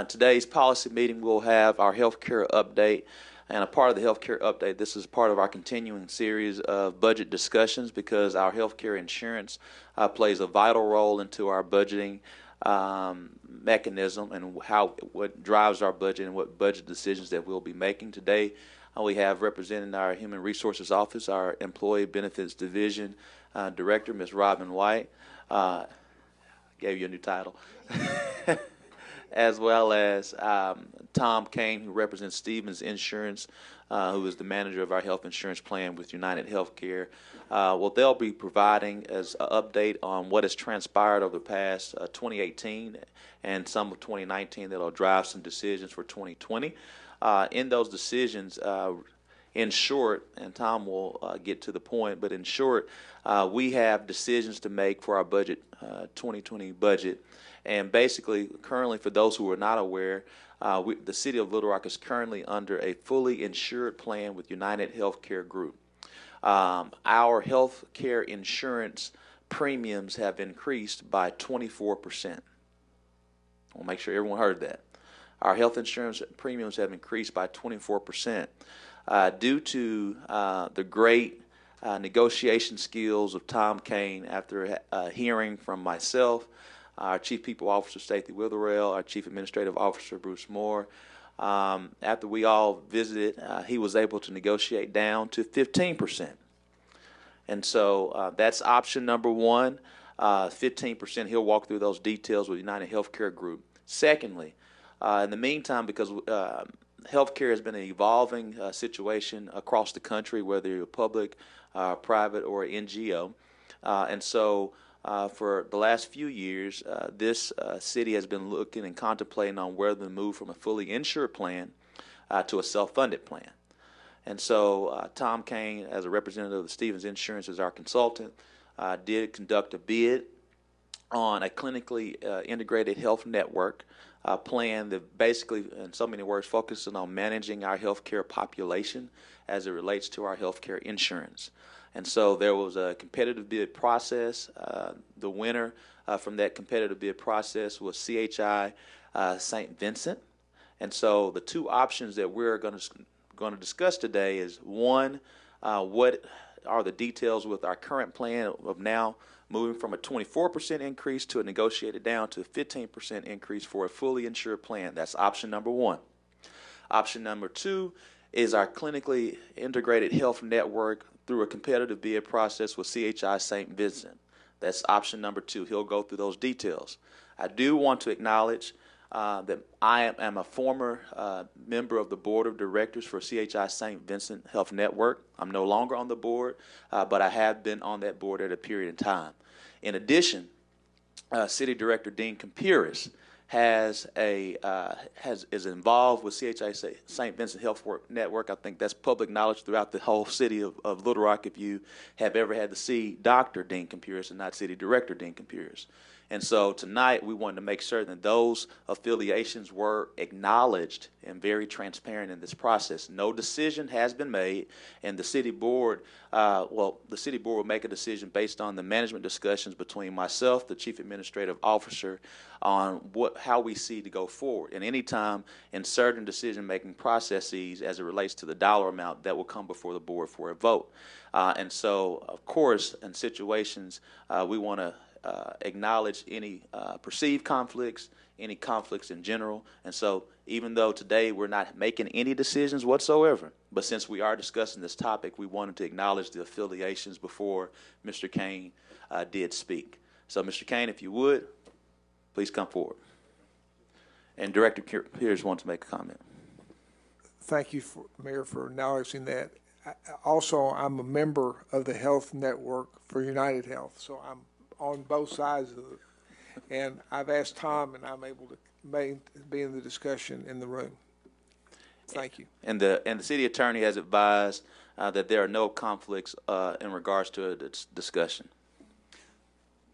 Today's policy meeting, we'll have our healthcare update. And a part of the healthcare update, this is part of our continuing series of budget discussions because our healthcare insurance plays a vital role into our budgeting mechanism and what drives our budget and what budget decisions that we'll be making. Today, we have representing our Human Resources Office, our Employee Benefits Division Director, Ms. Robin White. Gave you a new title. As well as Tom Kane, who represents Stevens Insurance, who is the manager of our health insurance plan with United Healthcare. Well, they'll be providing as an update on what has transpired over the past 2018 and some of 2019 that'll drive some decisions for 2020. In those decisions, in short, and Tom will get to the point, but in short, we have decisions to make for our budget, 2020 budget. And basically, currently, for those who are not aware, the city of Little Rock is currently under a fully insured plan with United Healthcare Group. Our health care insurance premiums have increased by 24%. I'll make sure everyone heard that. Our health insurance premiums have increased by 24% due to the great negotiation skills of Tom Kane after hearing from myself, our Chief People Officer, Stacey Witherell, our Chief Administrative Officer, Bruce Moore. After we all visited, he was able to negotiate down to 15%. And so that's option number one, 15%. He'll walk through those details with United Healthcare Group. Secondly, in the meantime, because healthcare has been an evolving situation across the country, whether you're public, private, or NGO. And so for the last few years, this city has been looking and contemplating on whether to move from a fully insured plan to a self-funded plan. And so Tom Kane, as a representative of Stevens Insurance as our consultant, did conduct a bid on a clinically integrated health network plan that basically, in so many words, focuses on managing our healthcare population as it relates to our healthcare insurance. And so there was a competitive bid process. The winner from that competitive bid process was CHI St. Vincent. And so the two options that we're going to discuss today is one, what are the details with our current plan of now moving from a 24% increase to a negotiated down to a 15% increase for a fully insured plan. That's option number one. Option number two is our clinically integrated health network through a competitive bid process with CHI St. Vincent. That's option number two. He'll go through those details. I do want to acknowledge that I am a former member of the board of directors for CHI St. Vincent Health Network. I'm no longer on the board, but I have been on that board at a period of time. In addition, City Director Dean Campiris is involved with CHI St. Vincent Health Network. I think that's public knowledge throughout the whole city of Little Rock if you have ever had to see Dr. Dean Campiris and not City Director Dean Campiris. And so tonight we wanted to make certain that those affiliations were acknowledged and very transparent in this process. No decision has been made, and the city board, the city board will make a decision based on the management discussions between myself, the chief administrative officer, on how we see to go forward. And any time in certain decision-making processes as it relates to the dollar amount, that will come before the board for a vote. And so, of course, in situations, we want to acknowledge any perceived conflicts, any conflicts in general. And so even though today we're not making any decisions whatsoever, but since we are discussing this topic, we wanted to acknowledge the affiliations before Mr. Kane did speak. So Mr. Kane, if you would, please come forward. And Director Pierce wants to make a comment. Thank you, Mayor, for acknowledging that. Also, I'm a member of the health network for United Health, so I'm on both sides of it. And I've asked Tom, and I'm able to be in the discussion in the room. Thank you. And the city attorney has advised that there are no conflicts in regards to this discussion.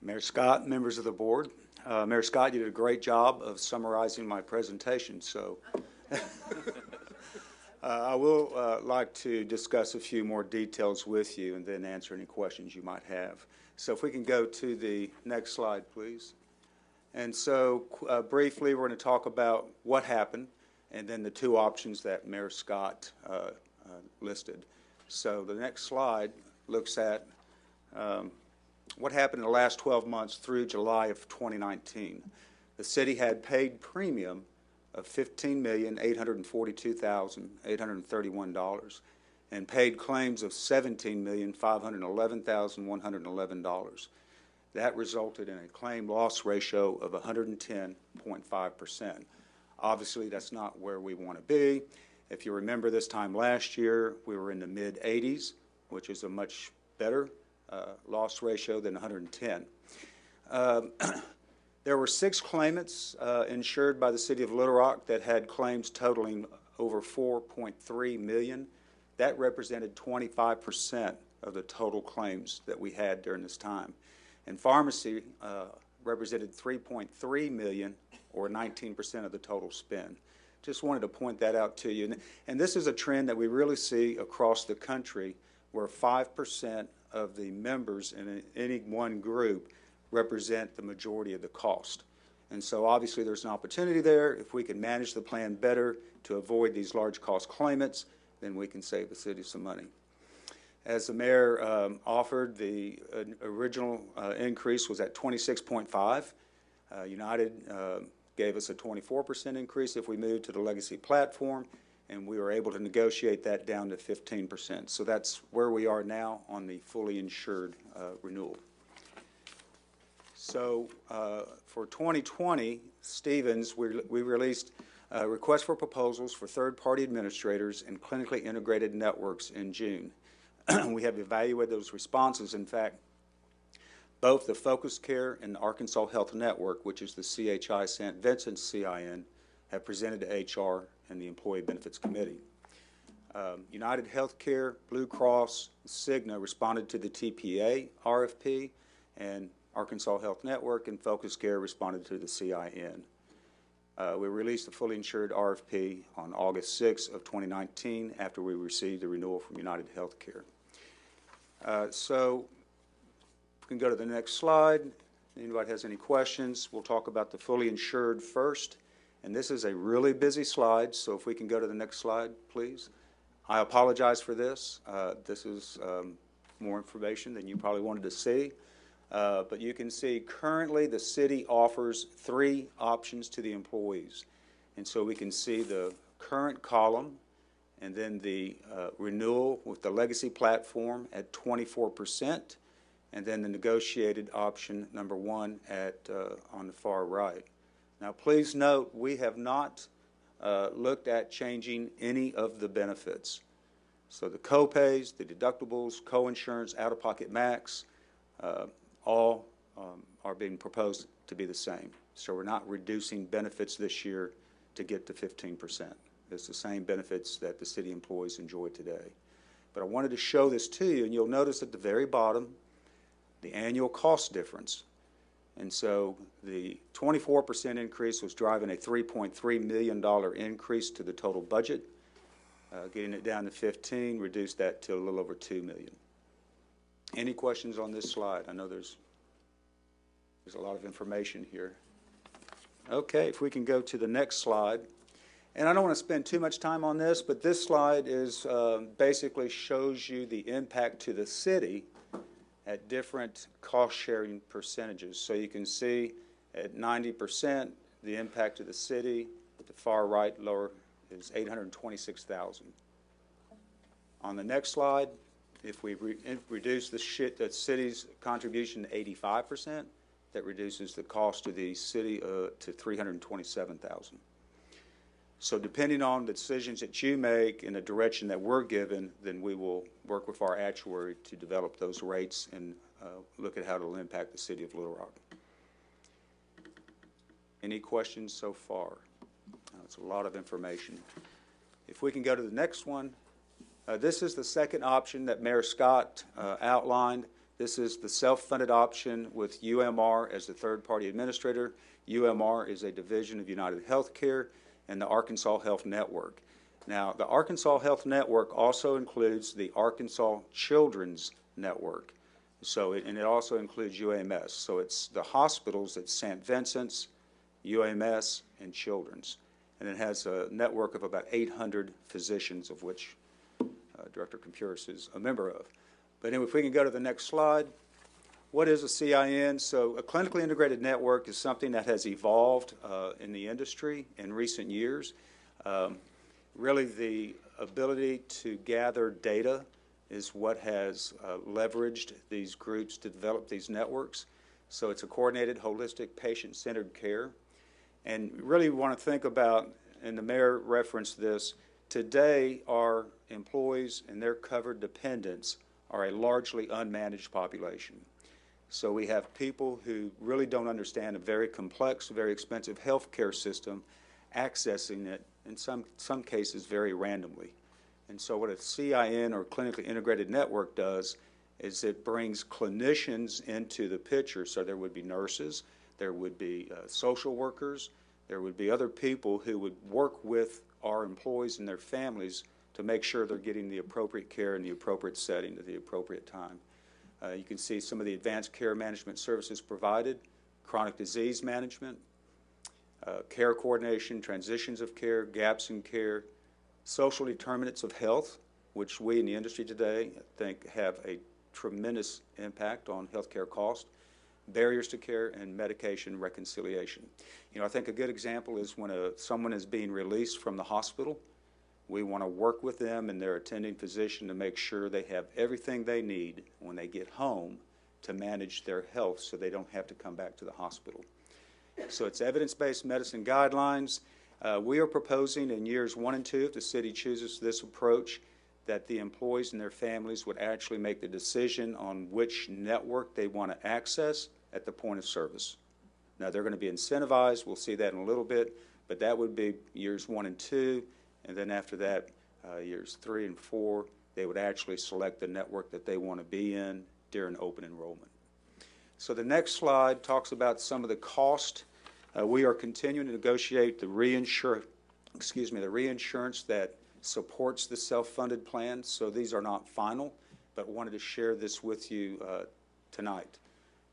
Mayor Scott, members of the board. Mayor Scott, you did a great job of summarizing my presentation, so I will like to discuss a few more details with you and then answer any questions you might have. So if we can go to the next slide, please. And so briefly, we're going to talk about what happened and then the two options that Mayor Scott listed. So the next slide looks at what happened in the last 12 months through July of 2019. The city had paid premium of $15,842,831 and paid claims of $17,511,111. That resulted in a claim loss ratio of 110.5%. Obviously, that's not where we want to be. If you remember this time last year, we were in the mid-80s, which is a much better loss ratio than 110. There were 6 claimants insured by the City of Little Rock that had claims totaling over $4.3 million. That represented 25% of the total claims that we had during this time. And pharmacy represented $3.3 million, or 19% of the total spend. Just wanted to point that out to you. And this is a trend that we really see across the country, where 5% of the members in any one group represent the majority of the cost. And so obviously there's an opportunity there. If we can manage the plan better to avoid these large cost claimants, then we can save the city some money. As the mayor offered, the original increase was at 26.5. United gave us a 24% increase if we moved to the legacy platform, and we were able to negotiate that down to 15%. So that's where we are now on the fully insured renewal. So for 2020, Stevens, we released requests for proposals for third-party administrators and clinically integrated networks in June. We have evaluated those responses. In fact, both the Focus Care and the Arkansas Health Network, which is the CHI St. Vincent CIN, have presented to HR and the Employee Benefits Committee. United Healthcare, Blue Cross, Cigna responded to the TPA RFP, and Arkansas Health Network and Focus Care responded to the CIN. We released the fully insured RFP on August 6 of 2019 after we received the renewal from United Healthcare. So if we can go to the next slide. Anybody has any questions, we'll talk about the fully insured first. And this is a really busy slide, so if we can go to the next slide, please. I apologize for this. This is more information than you probably wanted to see. But you can see currently the city offers 3 options to the employees. And so we can see the current column and then the renewal with the legacy platform at 24%, and then the negotiated option number 1 at on the far right. Now please note, we have not looked at changing any of the benefits. So the co-pays, the deductibles, co-insurance, out-of-pocket max, all are being proposed to be the same. So we're not reducing benefits this year to get to 15%. It's the same benefits that the city employees enjoy today. But I wanted to show this to you, and you'll notice at the very bottom the annual cost difference. And so the 24% increase was driving a $3.3 million increase to the total budget. Getting it down to 15 reduced that to a little over $2 million. Any questions on this slide? I know there's a lot of information here. Okay, if we can go to the next slide. And I don't want to spend too much time on this, but this slide is basically shows you the impact to the city at different cost-sharing percentages. So you can see at 90%, the impact to the city. At the far right, lower, is $826,000. On the next slide, if we reduce the city's contribution to 85%, that reduces the cost to the city to $327,000. So depending on the decisions that you make and the direction that we're given, then we will work with our actuary to develop those rates and look at how it will impact the city of Little Rock. Any questions so far? That's a lot of information. If we can go to the next one. This is the second option that Mayor Scott outlined. This is the self-funded option with UMR as the third-party administrator. UMR is a division of United Healthcare and the Arkansas Health Network. Now, the Arkansas Health Network also includes the Arkansas Children's Network. So, and it also includes UAMS. So it's the hospitals, it's St. Vincent's, UAMS, and Children's. And it has a network of about 800 physicians, of which Director Compuris is a member of. But anyway, if we can go to the next slide. What is a CIN? So a clinically integrated network is something that has evolved in the industry in recent years. Really, the ability to gather data is what has leveraged these groups to develop these networks. So it's a coordinated, holistic, patient-centered care. And really want to think about, and the mayor referenced this, today our employees and their covered dependents are a largely unmanaged population. So we have people who really don't understand a very complex, very expensive health care system, accessing it, in some cases, very randomly. And so what a CIN, or clinically integrated network, does is it brings clinicians into the picture. So there would be nurses, there would be social workers, there would be other people who would work with our employees and their families to make sure they're getting the appropriate care in the appropriate setting at the appropriate time. You can see some of the advanced care management services provided, chronic disease management, care coordination, transitions of care, gaps in care, social determinants of health, which we in the industry today think have a tremendous impact on healthcare cost, barriers to care, and medication reconciliation. You know, I think a good example is when someone is being released from the hospital, we want to work with them and their attending physician to make sure they have everything they need when they get home to manage their health so they don't have to come back to the hospital. So it's evidence-based medicine guidelines. We are proposing in years 1 and 2, if the city chooses this approach, that the employees and their families would actually make the decision on which network they want to access at the point of service. Now, they're going to be incentivized. We'll see that in a little bit, but that would be years 1 and 2. And then after that, years 3 and 4, they would actually select the network that they want to be in during open enrollment. So the next slide talks about some of the cost. We are continuing to negotiate the reinsurance that supports the self-funded plan. So these are not final, but wanted to share this with you tonight.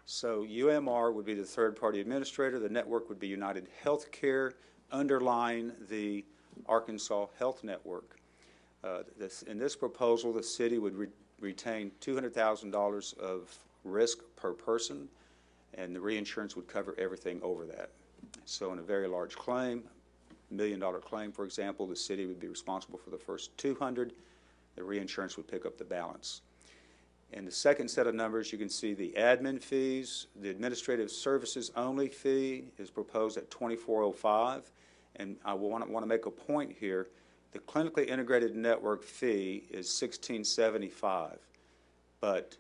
So UMR would be the third-party administrator. The network would be United Healthcare, underlying the Arkansas Health Network. In this proposal, the city would retain $200,000 of risk per person, and the reinsurance would cover everything over that. So in a very large claim, $1 million claim, for example, the city would be responsible for the first 200. The reinsurance would pick up the balance. In the second set of numbers, you can see the admin fees. The administrative services only fee is proposed at $24.05. And I want to make a point here. The clinically integrated network fee is $16.75, but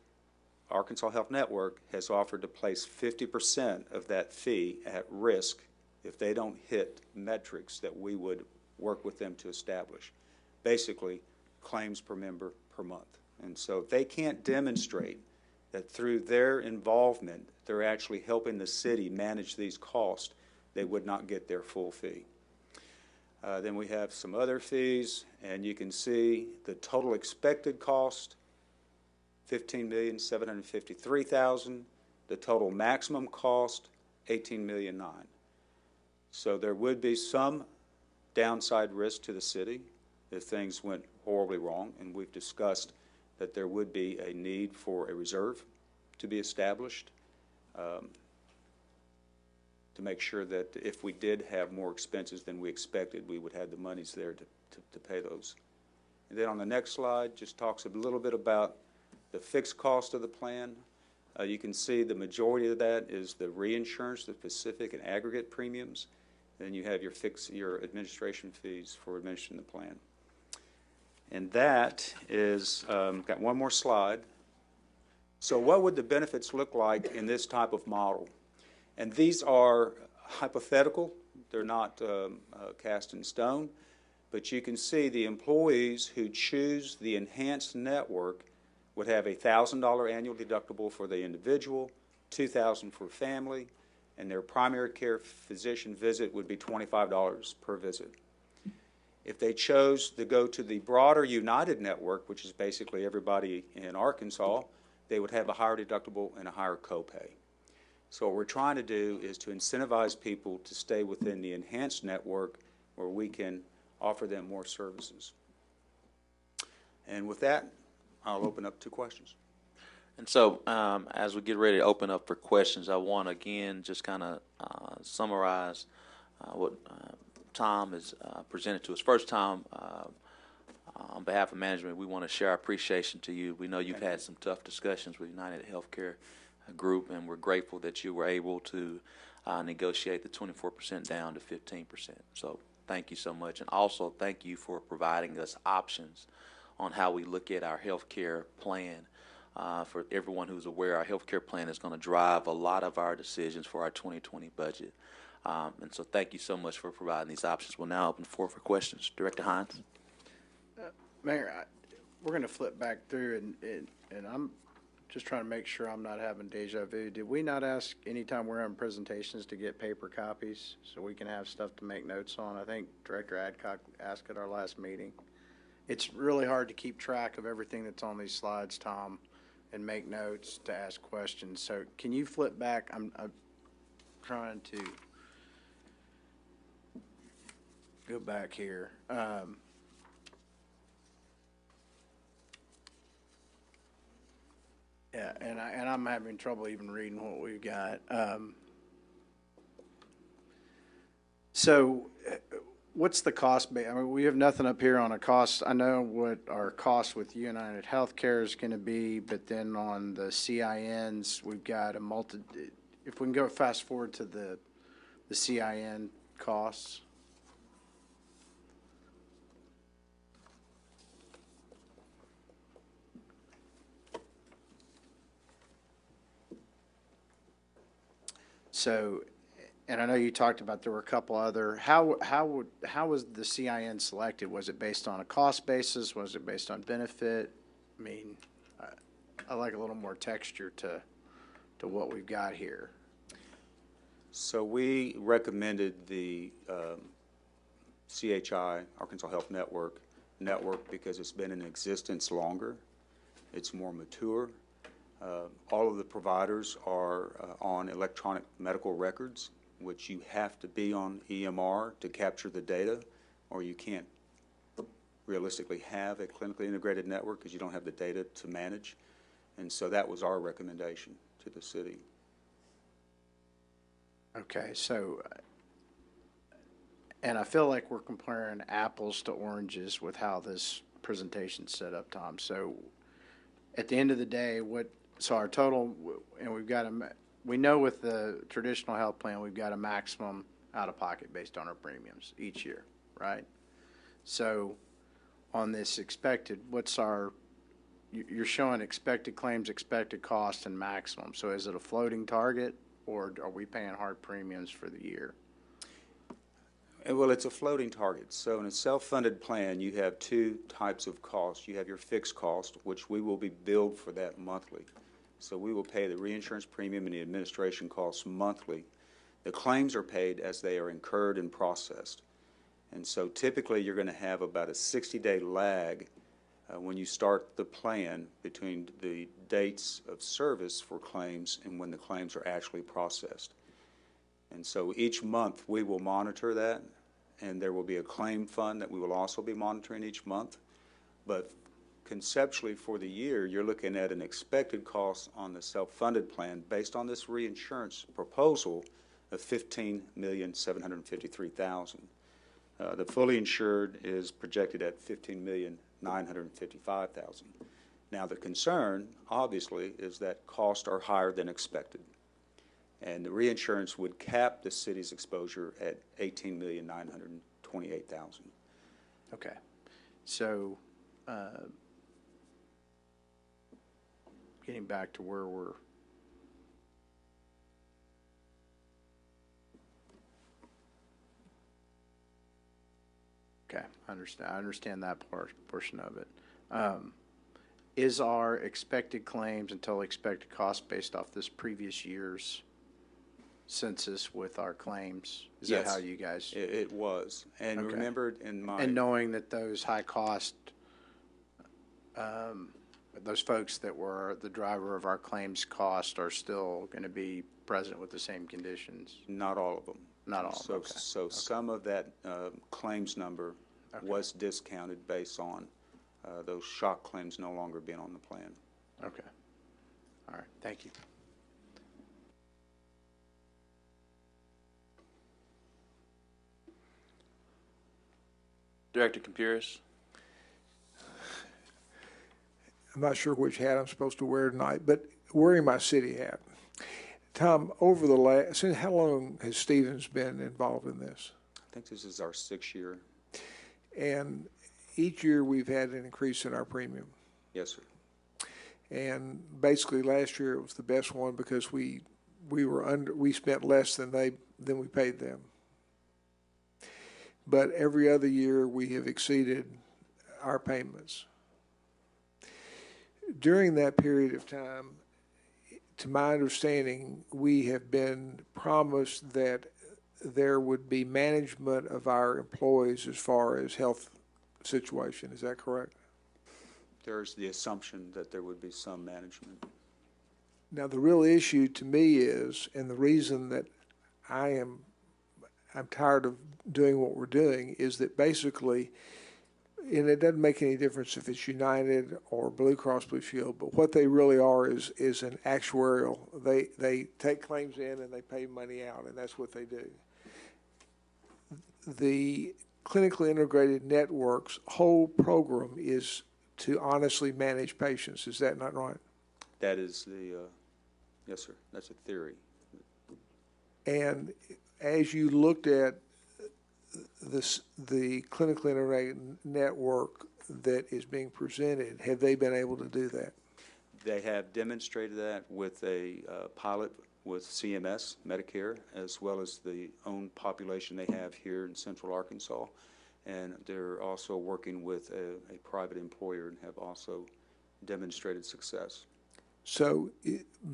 Arkansas Health Network has offered to place 50% of that fee at risk if they don't hit metrics that we would work with them to establish. Basically, claims per member per month. And so if they can't demonstrate that through their involvement, they're actually helping the city manage these costs, they would not get their full fee. Then we have some other fees, and you can see the total expected cost, $15,753,000. The total maximum cost, $18,000,009. So there would be some downside risk to the city if things went horribly wrong, and we've discussed that there would be a need for a reserve to be established to make sure that if we did have more expenses than we expected, we would have the monies there to pay those. And then on the next slide just talks a little bit about the fixed cost of the plan. You can see the majority of that is the reinsurance, the specific and aggregate premiums. Then you have your administration fees for administering the plan. And that is, got one more slide. So what would the benefits look like in this type of model? And these are hypothetical. They're not cast in stone. But you can see the employees who choose the enhanced network would have a $1,000 annual deductible for the individual, $2,000 for family, and their primary care physician visit would be $25 per visit. If they chose to go to the broader United network, which is basically everybody in Arkansas, they would have a higher deductible and a higher copay. So what we're trying to do is to incentivize people to stay within the enhanced network where we can offer them more services. And with that, I'll open up to questions. And so, as we get ready to open up for questions, I want to again just kind of summarize what Tom has presented to us. First, Tom, on behalf of management, we want to share our appreciation to you. We know you've had some tough discussions with United Healthcare Group, and we're grateful that you were able to negotiate the 24% down to 15%. So thank you so much. And also thank you for providing us options on how we look at our healthcare plan. For everyone who's aware, our healthcare plan is going to drive a lot of our decisions for our 2020 budget. And so thank you so much for providing these options. We'll now open the floor for questions. Director Hines. Mayor, we're going to flip back through, and I'm just trying to make sure I'm not having deja vu. Did we not ask anytime we're on presentations to get paper copies so we can have stuff to make notes on? I think Director Adcock asked at our last meeting. It's really hard to keep track of everything that's on these slides, Tom, and make notes to ask questions. So can you flip back? I'm trying to go back here. Yeah, and I'm having trouble even reading what we've got. So what's the cost? I mean, we have nothing up here on a cost. I know what our cost with United Healthcare is going to be, but then on the CINs, we've got a if we can go fast forward to the CIN costs. So, and I know you talked about there were a couple other. How was the CIN selected? Was it based on a cost basis? Was it based on benefit? I mean, I like a little more texture to what we've got here. So we recommended the CHI, Arkansas Health Network because it's been in existence longer. It's more mature. All of the providers are on electronic medical records, which you have to be on EMR to capture the data, or you can't realistically have a clinically integrated network because you don't have the data to manage. And so that was our recommendation to the city. Okay, so, and I feel like we're comparing apples to oranges with how this presentation's set up, Tom. So at the end of the day, so our total, and we've got we know with the traditional health plan, we've got a maximum out-of-pocket based on our premiums each year, right? So on this expected, you're showing expected claims, expected cost, and maximum. So is it a floating target, or are we paying hard premiums for the year? Well, it's a floating target. So in a self-funded plan, you have two types of costs. You have your fixed cost, which we will be billed for that monthly. So we will pay the reinsurance premium and the administration costs monthly. The claims are paid as they are incurred and processed. And so typically you're going to have about a 60-day lag when you start the plan between the dates of service for claims and when the claims are actually processed. And so each month we will monitor that, and there will be a claim fund that we will also be monitoring each month. But conceptually for the year, you're looking at an expected cost on the self-funded plan based on this reinsurance proposal of $15,753,000. The fully insured is projected at $15,955,000. Now the concern, obviously, is that costs are higher than expected. And the reinsurance would cap the city's exposure at $18,928,000. Okay. So getting back to where we're okay, I understand that portion of it. Is our expected claims and total expected costs based off this previous year's census with our claims? Is Yes, that how you guys? It was. And remember in my... And knowing that those high cost those folks that were the driver of our claims cost are still going to be present with the same conditions? Not all of them. Not all, So, okay. so some of that claims number was discounted based on those shock claims no longer being on the plan. Okay. All right, thank you. Director Campuris. I'm not sure which hat I'm supposed to wear tonight, but wearing my city hat. Tom, over the last, since how long has Stevens been involved in this? I think this is our 6th year. And each year we've had an increase in our premium. Yes, sir. And basically last year it was the best one because we spent less than we paid them. But every other year we have exceeded our payments. During that period of time, to my understanding, we have been promised that there would be management of our employees as far as health situation. Is that correct? There's the assumption that there would be some management. Now, the real issue to me is, and the reason that I'm tired of doing what we're doing, is that basically, and it doesn't make any difference if it's United or Blue Cross Blue Shield, but what they really are is an actuarial. They take claims in and they pay money out, and that's what they do. The clinically integrated network's whole program is to honestly manage patients. Is that not right? That is yes, sir. That's a theory. And as you looked at the clinically integrated network that is being presented, have they been able to do that? They have demonstrated that with a pilot with CMS, Medicare, as well as the own population they have here in Central Arkansas. And they're also working with a private employer and have also demonstrated success. So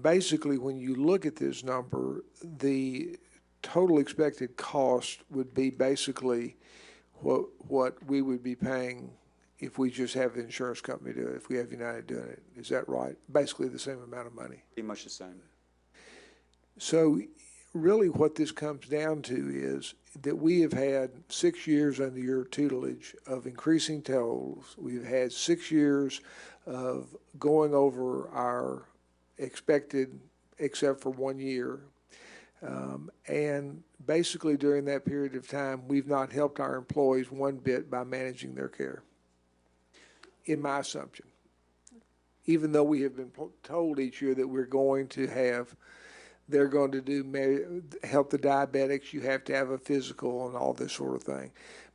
basically, when you look at this number, the total expected cost would be basically what we would be paying if we just have the insurance company do it, if we have United doing it. Is that right? Basically the same amount of money. Pretty much the same. So really what this comes down to is that we have had 6 years under your tutelage of increasing tolls. We've had 6 years of going over our expected, except for 1 year. And basically during that period of time, we've not helped our employees one bit by managing their care, in my assumption. Even though we have been told each year that we're going to have, they're going to do help the diabetics, you have to have a physical and all this sort of thing.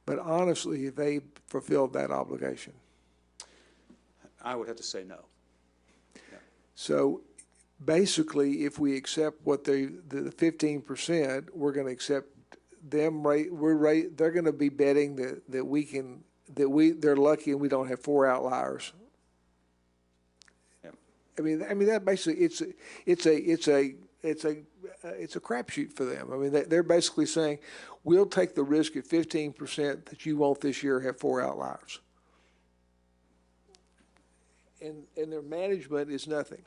But honestly, they fulfilled that obligation. I would have to say no. Yeah. So basically, if we accept what the 15%, we're going to accept them rate. They're going to be betting that they're lucky and we don't have 4 outliers. Yeah. I mean that basically it's a crapshoot for them. I mean they're basically saying we'll take the risk at 15% that you won't this year have 4 outliers. And their management is nothing.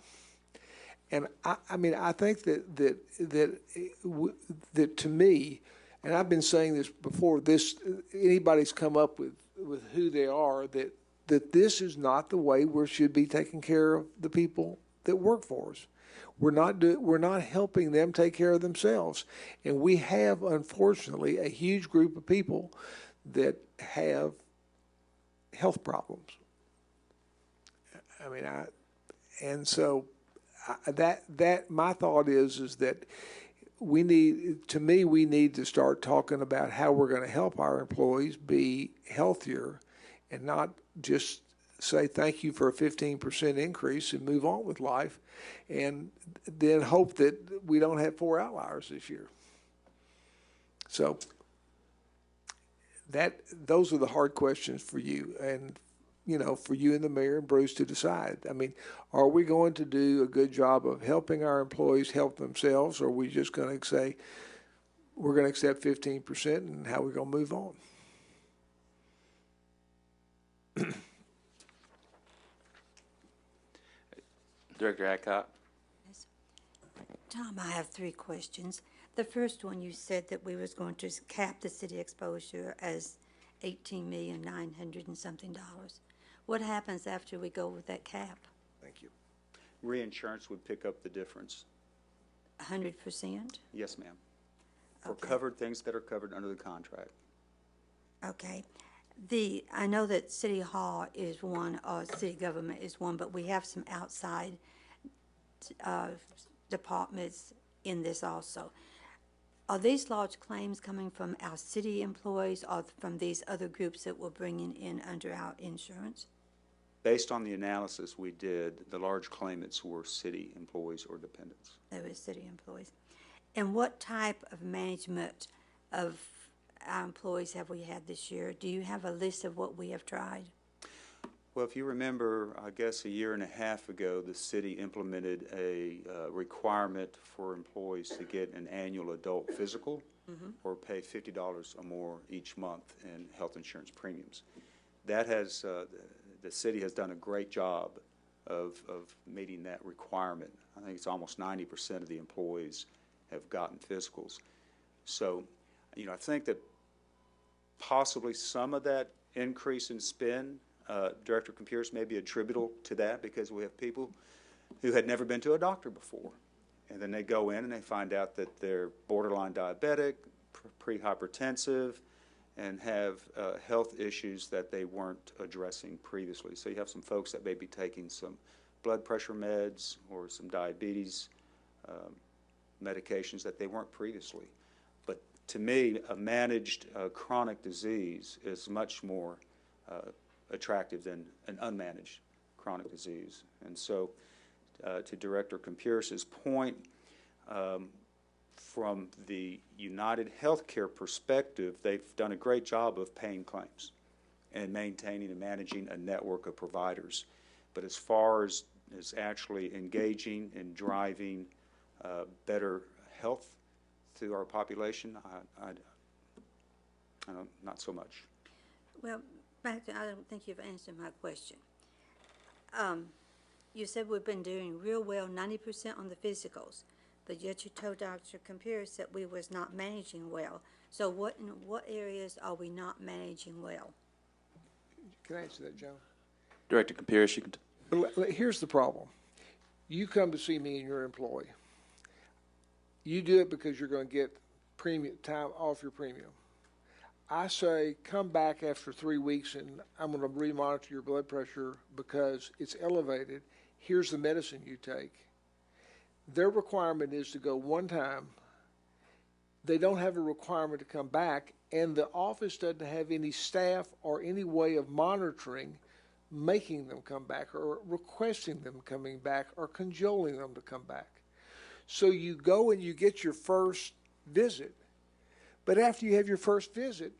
And I think that to me, and I've been saying this before, anybody's come up with who they are, that this is not the way we should be taking care of the people that work for us. We're not helping them take care of themselves, and we have unfortunately a huge group of people that have health problems. I mean, my thought is that we need to start talking about how we're going to help our employees be healthier and not just say thank you for a 15% increase and move on with life and then hope that we don't have 4 outliers this year. So those are the hard questions for you and for you and the mayor and Bruce to decide. I mean, are we going to do a good job of helping our employees help themselves, or are we just going to say we're going to accept 15% and how we're going to move on? Director Adcock. Tom, I have 3 questions. The first one, you said that we was going to cap the city exposure as $18,900,000 and something. What happens after we go with that cap? Thank you. Reinsurance would pick up the difference. 100%? Yes, ma'am. For Okay. covered things that are covered under the contract. Okay. I know that City Hall is one, or city government is one, but we have some outside departments in this also. Are these large claims coming from our city employees or from these other groups that we're bringing in under our insurance? Based on the analysis we did, the large claimants were city employees or dependents. They were city employees. And what type of management of our employees have we had this year? Do you have a list of what we have tried? Well, if you remember, I guess a year and a half ago, the city implemented a requirement for employees to get an annual adult physical or pay $50 or more each month in health insurance premiums. That has, the city has done a great job of meeting that requirement. I think it's almost 90% of the employees have gotten physicals. So, you know, I think that possibly some of that increase in spend, Director Compuris, may be attributable to that because we have people who had never been to a doctor before. And then they go in and they find out that they're borderline diabetic, pre-hypertensive, and have health issues that they weren't addressing previously. So you have some folks that may be taking some blood pressure meds or some diabetes medications that they weren't previously. But to me, a managed chronic disease is much more attractive than an unmanaged chronic disease. And so to Director Compuris's point, from the United Healthcare perspective, they've done a great job of paying claims and maintaining and managing a network of providers. But as far as actually engaging and driving better health through our population, I don't, not so much. Well, back to, I don't think you've answered my question. You said we've been doing real well, 90% on the physicals, but yet you told Dr. Compuris that we was not managing well. So in what areas are we not managing well? Can I answer that, Joe? Director Compuris, you can. Here's the problem. You come to see me and you're an employee. You do it because you're going to get premium time off your premium. I say come back after 3 weeks and I'm going to remonitor your blood pressure because it's elevated. Here's the medicine you take. Their requirement is to go one time. They don't have a requirement to come back, and the office doesn't have any staff or any way of monitoring making them come back or requesting them coming back or cajoling them to come back. So you go and you get your first visit, but after you have your first visit,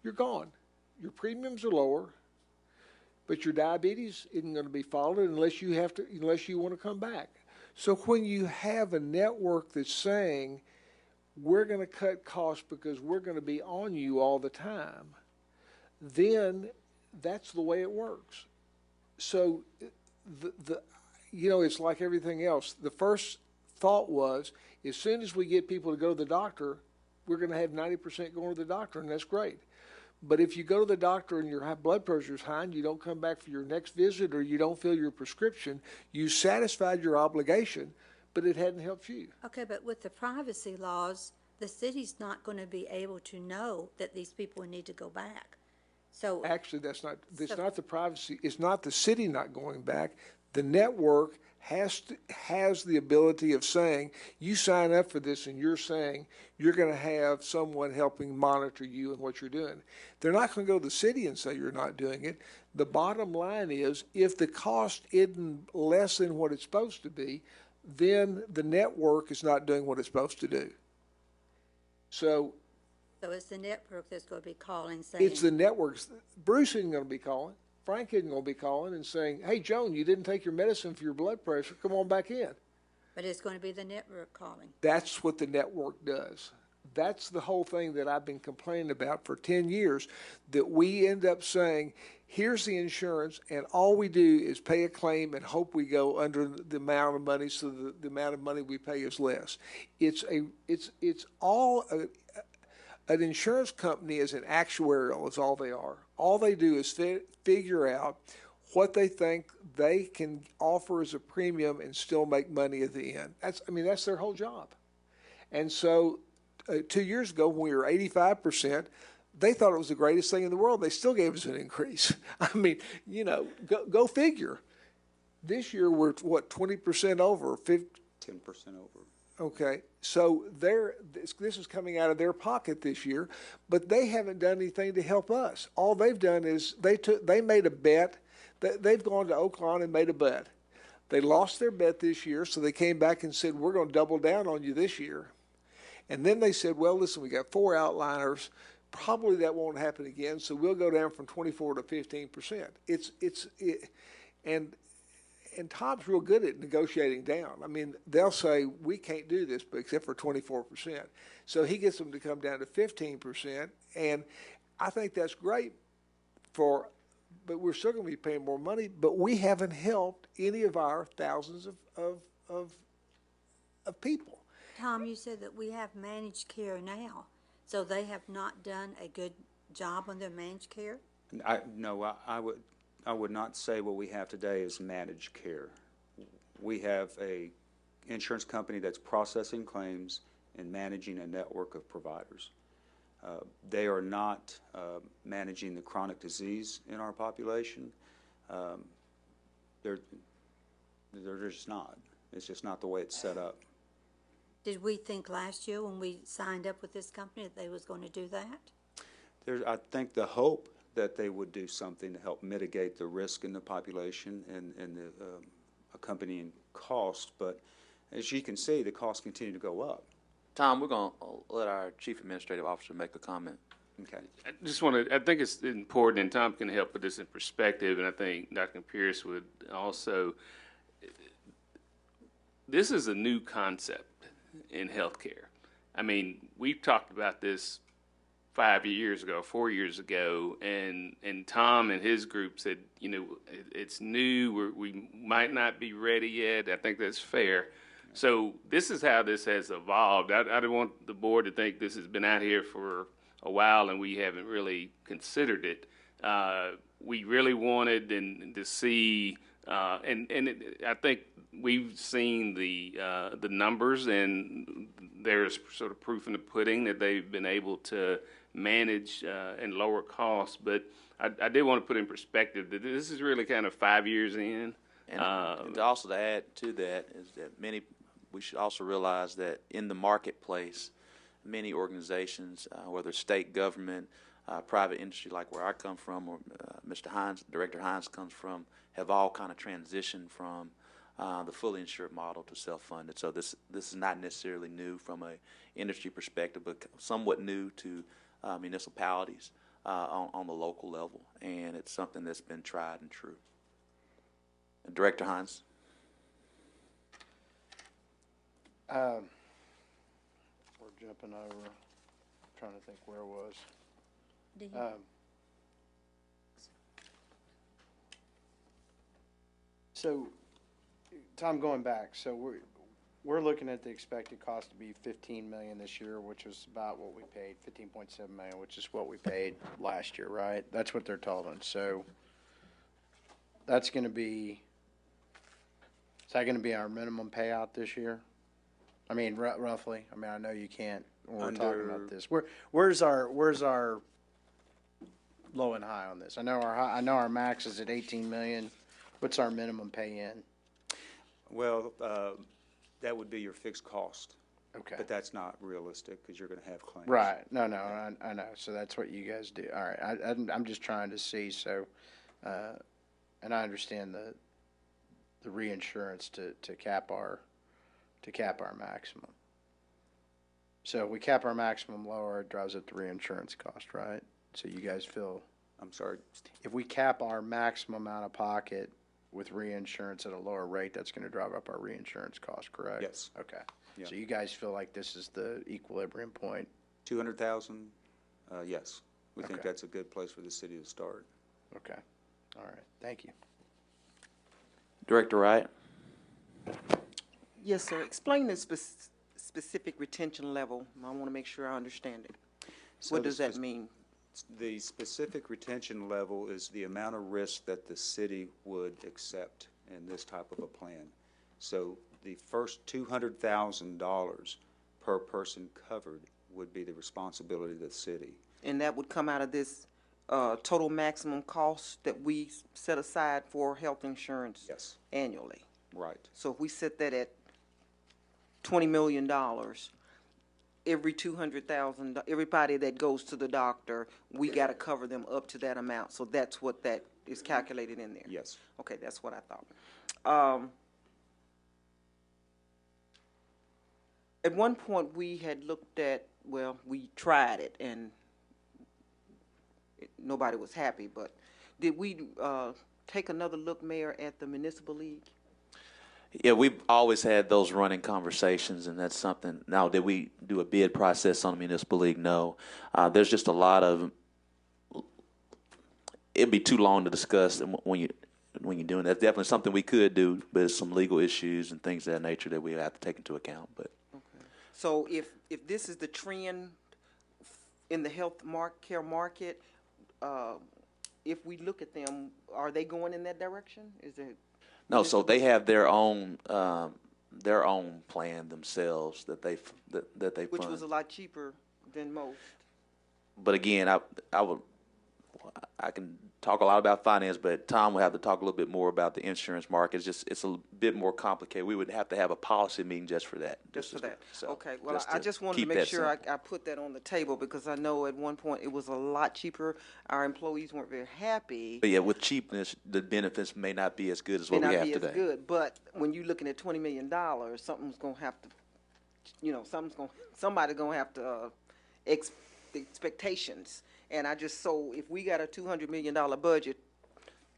you're gone. Your premiums are lower, but your diabetes isn't going to be followed unless you want to come back. So when you have a network that's saying, we're going to cut costs because we're going to be on you all the time, then that's the way it works. So, it's like everything else. The first thought was, as soon as we get people to go to the doctor, we're going to have 90% going to the doctor, and that's great. But if you go to the doctor and your blood pressure is high and you don't come back for your next visit or you don't fill your prescription, you satisfied your obligation, but it hadn't helped you. Okay, but with the privacy laws, the city's not going to be able to know that these people need to go back. So actually, that's not the privacy. It's not the city not going back. The network has the ability of saying, you sign up for this and you're saying you're going to have someone helping monitor you and what you're doing. They're not going to go to the city and say you're not doing it. The bottom line is, if the cost isn't less than what it's supposed to be, then the network is not doing what it's supposed to do. So it's the network that's going to be calling saying. It's the networks. Bruce isn't going to be calling. Frank isn't going to be calling and saying, hey, Joan, you didn't take your medicine for your blood pressure. Come on back in. But it's going to be the network calling. That's what the network does. that's the whole thing that I've been complaining about for 10 years, that we end up saying, here's the insurance, and all we do is pay a claim and hope we go under the amount of money, so the amount of money we pay is less. It's all an insurance company is an actuarial, is all they are. All they do is figure out what they think they can offer as a premium and still make money at the end. That's their whole job. And so 2 years ago, when we were 85%, they thought it was the greatest thing in the world. They still gave us an increase. Go figure. This year we're 20% over, 10% over. Okay, so this is coming out of their pocket this year, but they haven't done anything to help us. All they've done is they made a bet. They've gone to Oaklawn and made a bet. They lost their bet this year, so they came back and said, we're going to double down on you this year. And then they said, well, listen, we got 4 outliners. Probably that won't happen again, so we'll go down from 24 to 15%. And Tom's real good at negotiating down. They'll say, we can't do this, but except for 24%. So he gets them to come down to 15%, and I think that's great but we're still going to be paying more money, but we haven't helped any of our thousands of people. Tom, you said that we have managed care now, so they have not done a good job on their managed care? I would not say what we have today is managed care. We have a insurance company that's processing claims and managing a network of providers. They are not managing the chronic disease in our population. They're just not. It's just not the way it's set up. Did we think last year when we signed up with this company that they was going to do that? I think the hope that they would do something to help mitigate the risk in the population and the accompanying cost, but as you can see, the costs continue to go up. Tom, we're going to let our Chief Administrative Officer make a comment. Okay. I think it's important, and Tom can help put this in perspective, and I think Dr. Pierce would also. This is a new concept in healthcare. We've talked about this 4 years ago, and Tom and his group said, it's new, we might not be ready yet. I think that's fair. So this is how this has evolved. I don't want the board to think this has been out here for a while and we haven't really considered it. We really wanted to see, I think we've seen the numbers, and there's sort of proof in the pudding that they've been able to manage and lower costs. But I did want to put in perspective that this is really kind of 5 years in. And also to add to that is that we should also realize that in the marketplace, many organizations, whether state government, private industry like where I come from, or Mr. Hines, Director Hines comes from, have all kind of transitioned from the fully insured model to self-funded. So this is not necessarily new from a industry perspective, but somewhat new to municipalities on the local level, and it's something that's been tried and true. Director Hines. We're jumping over. I'm trying to think where it was. So, Tom, going back, so we're looking at the expected cost to be $15 million this year, which was about what we paid, $15.7 million, which is what we paid last year, right? That's what they're telling us. So that's going to be. Is that going to be our minimum payout this year? Roughly. I know you can't when we're talking about this. Where's our low and high on this? I know our max is at 18 million. What's our minimum pay in? Well, that would be your fixed cost. Okay. But that's not realistic because you're going to have claims. Right. No, I know. So that's what you guys do. All right. I'm just trying to see. So, and I understand the reinsurance to cap our maximum. So if we cap our maximum lower, it drives up the reinsurance cost, right? So you guys feel. I'm sorry. If we cap our maximum out of pocket with reinsurance at a lower rate, that's going to drive up our reinsurance cost, correct? Yes. Okay. Yeah. So you guys feel like this is the equilibrium point? 200,000, yes. We think Okay. that's a good place for the city to start. Okay. All right. Thank you. Director Wright? Yes, sir. Explain the specific retention level. I want to make sure I understand it. So What the does that mean? The specific retention level is the amount of risk that the city would accept in this type of a plan. So the first $200,000 per person covered would be the responsibility of the city. And that would come out of this total maximum cost that we set aside for health insurance Yes. annually. Right. So if we set that at $20 million, every $200,000, everybody that goes to the doctor, we got to cover them up to that amount. So that's what that is calculated in there. Yes. Okay, that's what I thought. At one point, we had looked at, well, we tried it, and nobody was happy, but did we take another look, Mayor, at the Municipal League? Yeah, we've always had those running conversations, and that's something. Now, did we do a bid process on the Municipal League? No. There's just a lot of. It'd be too long to discuss when you're doing that. That's definitely something we could do, but there's some legal issues and things of that nature that we have to take into account. But So if this is the trend in the health care market, if we look at them, are they going in that direction? Is it? no, so they have their own plan themselves that they Which fund. was a lot cheaper than most. But again, I can talk a lot about finance, but Tom will have to talk a little bit more about the insurance market. It's a bit more complicated. We would have to have a policy meeting just for that. Just for that. So, Okay, well, I to just wanted to keep make that sure simple. I put that on the table because I know at one point it was a lot cheaper. Our employees weren't very happy. But yeah, with cheapness, the benefits may not be as good as what May we not have be today. as good, but when you're looking at $20 million, something's gonna have to, somebody's gonna have to, expectations. And if we got a $200 million budget,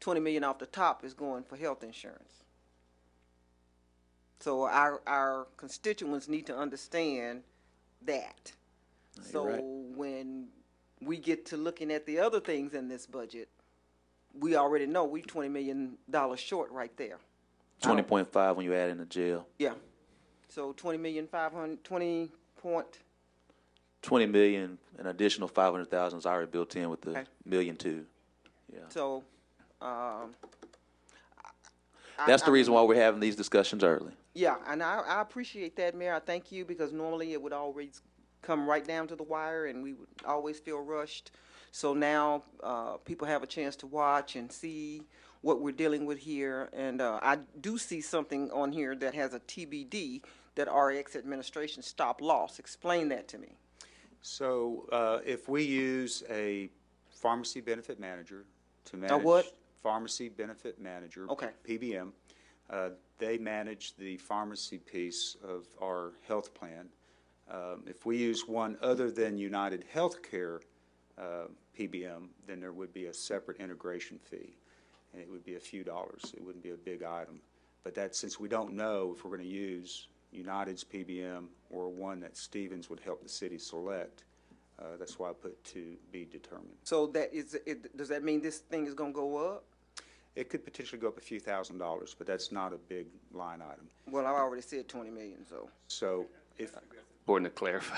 $20 million off the top is going for health insurance. So our constituents need to understand that. So right. when we get to looking at the other things in this budget, we already know we $20 million short right there. 20.5 when you add in the jail. Yeah. So 20 million, an additional 500,000 is already built in with the Okay. $1.2 million. Yeah. So, That's the reason why we're having these discussions early. Yeah, and I appreciate that, Mayor. I thank you because normally it would always come right down to the wire and we would always feel rushed. So now people have a chance to watch and see what we're dealing with here. And I do see something on here that has a TBD, that RX administration stop loss. Explain that to me. So if we use a pharmacy benefit manager to manage. what? Pharmacy benefit manager. Okay. PBM. They manage the pharmacy piece of our health plan. If we use one other than United Healthcare PBM, then there would be a separate integration fee, and it would be a few dollars. It wouldn't be a big item. But since we don't know if we're going to use United's PBM or one that Stevens would help the city select, that's why I put to be determined. So does that mean this thing is going to go up? It could potentially go up a few $1,000s, but that's not a big line item. Well, I already said 20 million, so. So if Important to clarify,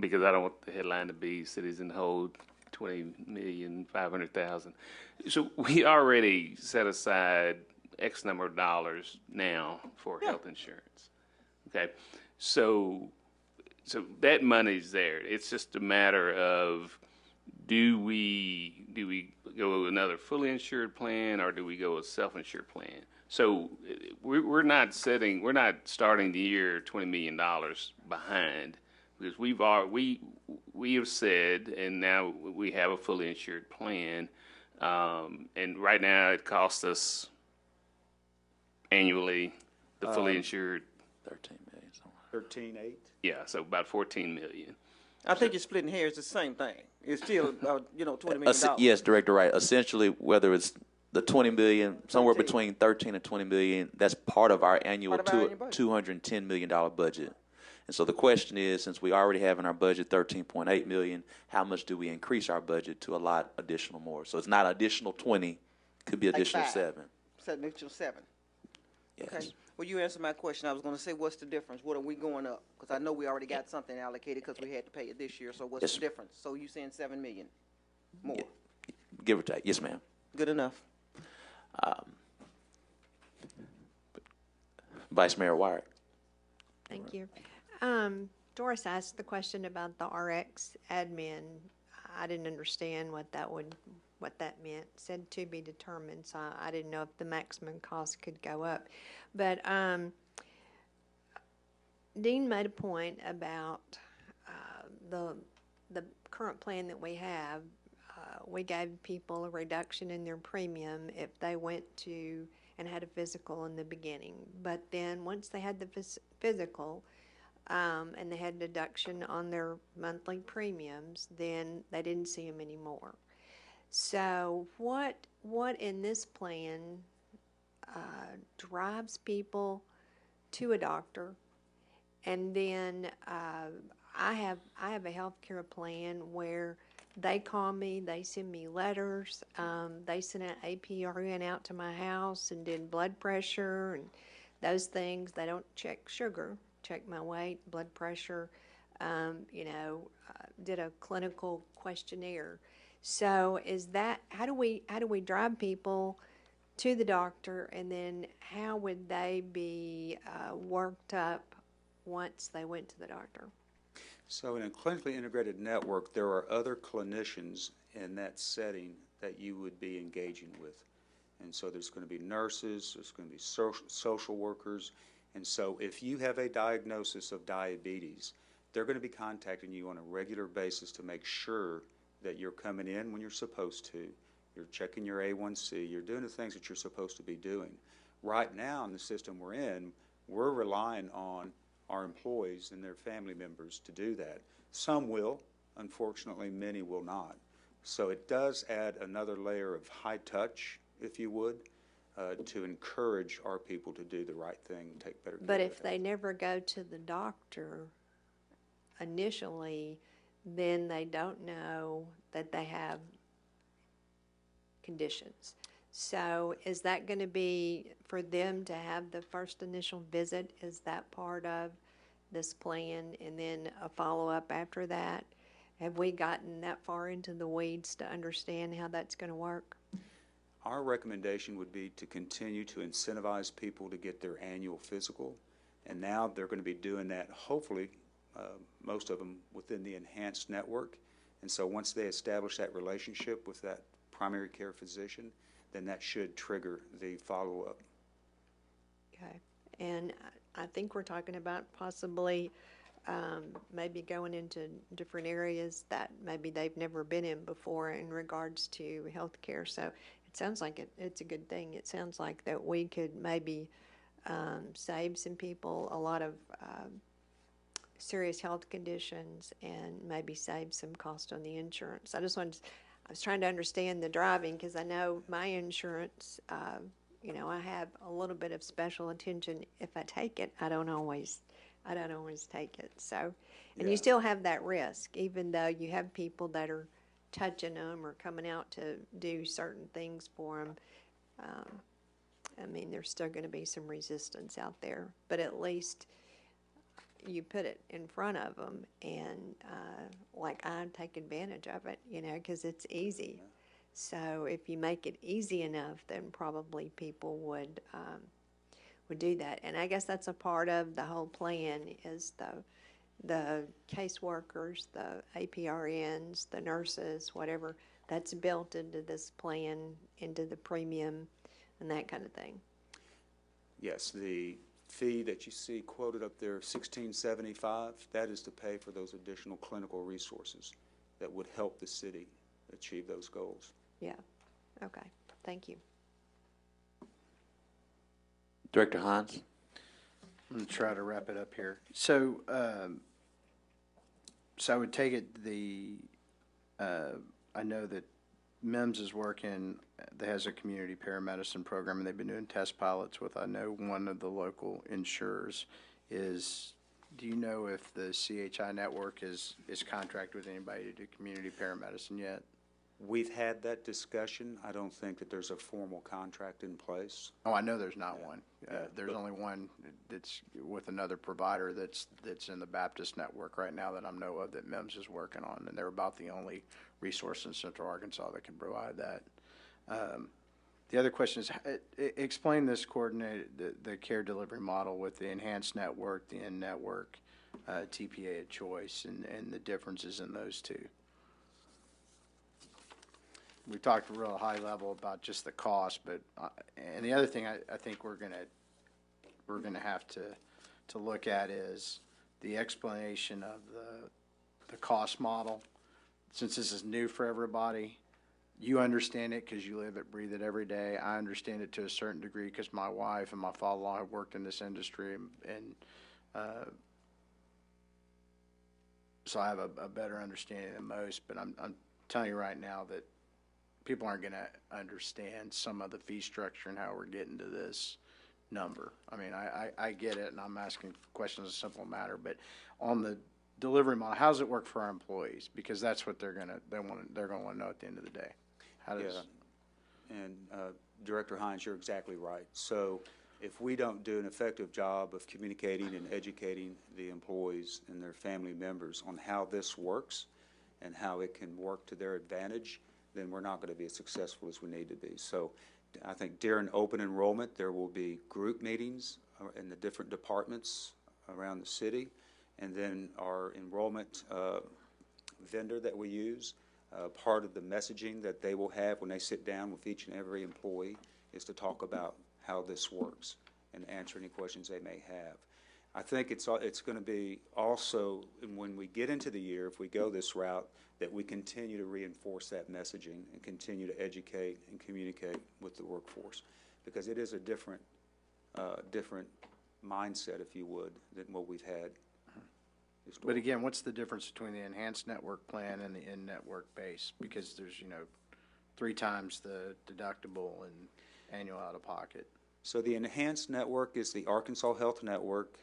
because I don't want the headline to be cities in the hole, 20,500,000. So we already set aside X number of dollars now for health insurance. Okay, so that money's there. It's just a matter of do we go another fully insured plan or do we go a self-insured plan? So we're not starting the year $20 million behind, because we have said, and now we have a fully insured plan, and right now it costs us annually the fully insured 13 million. 13.8. Yeah, so about 14 million. I think you're splitting hairs. The same thing. It's still, $20 million. Yes, Director Wright. Essentially, whether it's The 20 million, somewhere 13. between 13 and 20 million, that's part of our annual Part of our annual budget. $210 million budget. And so the question is, since we already have in our budget 13.8 million, how much do we increase our budget to allot additional more? So it's not additional 20, could be Like additional 5. 7. Additional 7. Yes. Okay. Well, you answered my question. I was going to say, what's the difference? What are we going up? Because I know we already got something allocated because we had to pay it this year. So what's Yes. the difference? So you saying 7 million more? Give or take. Yes, ma'am. Good enough. Vice Mayor Wyatt. Thank you. Doris asked the question about the RX admin. I didn't understand what that meant. Said to be determined, so I didn't know if the maximum cost could go up. But Dean made a point about the current plan that we have. We gave people a reduction in their premium if they went to and had a physical in the beginning. But then once they had the physical, and they had deduction on their monthly premiums, then they didn't see them anymore. So what in this plan drives people to a doctor? And then I have a health care plan where they call me, they send me letters, they sent an APRN out to my house and did blood pressure and those things. They don't check sugar, check my weight, blood pressure, did a clinical questionnaire. So how do we drive people to the doctor, and then how would they be worked up once they went to the doctor? So in a clinically integrated network, there are other clinicians in that setting that you would be engaging with. And so there's going to be nurses, there's going to be social workers. And so if you have a diagnosis of diabetes, they're going to be contacting you on a regular basis to make sure that you're coming in when you're supposed to, you're checking your A1C, you're doing the things that you're supposed to be doing. Right now in the system we're in, we're relying on our employees and their family members to do that. Some will, unfortunately many will not. So it does add another layer of high touch, if you would, to encourage our people to do the right thing and take better care But of if their they never go to the doctor initially, then they don't know that they have conditions. So is that going to be for them to have the first initial visit? Is that part of this plan, and then a follow-up after that? Have we gotten that far into the weeds to understand how that's going to work? Our recommendation would be to continue to incentivize people to get their annual physical, and now they're going to be doing that, hopefully, most of them within the enhanced network. And so once they establish that relationship with that primary care physician, then that should trigger the follow-up. Okay. And I think we're talking about possibly maybe going into different areas that maybe they've never been in before in regards to health care. So it sounds like it's a good thing. It sounds like that we could maybe save some people a lot of serious health conditions and maybe save some cost on the insurance. I was trying to understand the driving, because I know my insurance, I have a little bit of special attention. If I take it, I don't always take it. So, and you still have that risk, even though you have people that are touching them or coming out to do certain things for them. There's still going to be some resistance out there, but at least you put it in front of them, and I take advantage of it, because it's easy. So if you make it easy enough, then probably people would do that. And I guess that's a part of the whole plan is the caseworkers, the APRNs, the nurses, whatever, that's built into this plan, into the premium and that kind of thing. Yes, the fee that you see quoted up there, $16.75, that is to pay for those additional clinical resources that would help the city achieve those goals. Yeah. Okay. Thank you. Director Hines. I'm going to try to wrap it up here. So I would take it I know that MIMS is working, that has a community paramedicine program, and they've been doing test pilots with, I know, one of the local insurers. Do you know if the CHI network is contracted with anybody to do community paramedicine yet? We've had that discussion. I don't think that there's a formal contract in place. Oh, I know there's not one. Yeah, There's only one that's with another provider that's in the Baptist network right now that I know of that MIMS is working on, and they're about the only resource in Central Arkansas that can provide that. The other question is, explain this the care delivery model with the enhanced network, the in-network, TPA of choice, and the differences in those two. We talked real high level about just the cost, but and the other thing I think we're gonna have to look at is the explanation of the cost model. Since this is new for everybody, you understand it because you live it, breathe it every day. I understand it to a certain degree because my wife and my father-in-law have worked in this industry, and so I have a better understanding than most. But I'm telling you right now that people aren't going to understand some of the fee structure and how we're getting to this number. I mean, I get it, and I'm asking questions as a simple matter, but on the delivery model, how does it work for our employees? Because that's what they're going to want to know at the end of the day. How does? Yeah. And Director Hines, you're exactly right. So if we don't do an effective job of communicating and educating the employees and their family members on how this works and how it can work to their advantage, then we're not going to be as successful as we need to be. So I think during open enrollment, there will be group meetings in the different departments around the city, and then our enrollment vendor that we use, part of the messaging that they will have when they sit down with each and every employee is to talk about how this works and answer any questions they may have. I think it's going to be also, when we get into the year, if we go this route, that we continue to reinforce that messaging and continue to educate and communicate with the workforce, because it is a different mindset, if you would, than what we've had. But again, what's the difference between the enhanced network plan and the in-network base? Because there's 3 times the deductible and annual out-of-pocket. So the enhanced network is the Arkansas Health Network.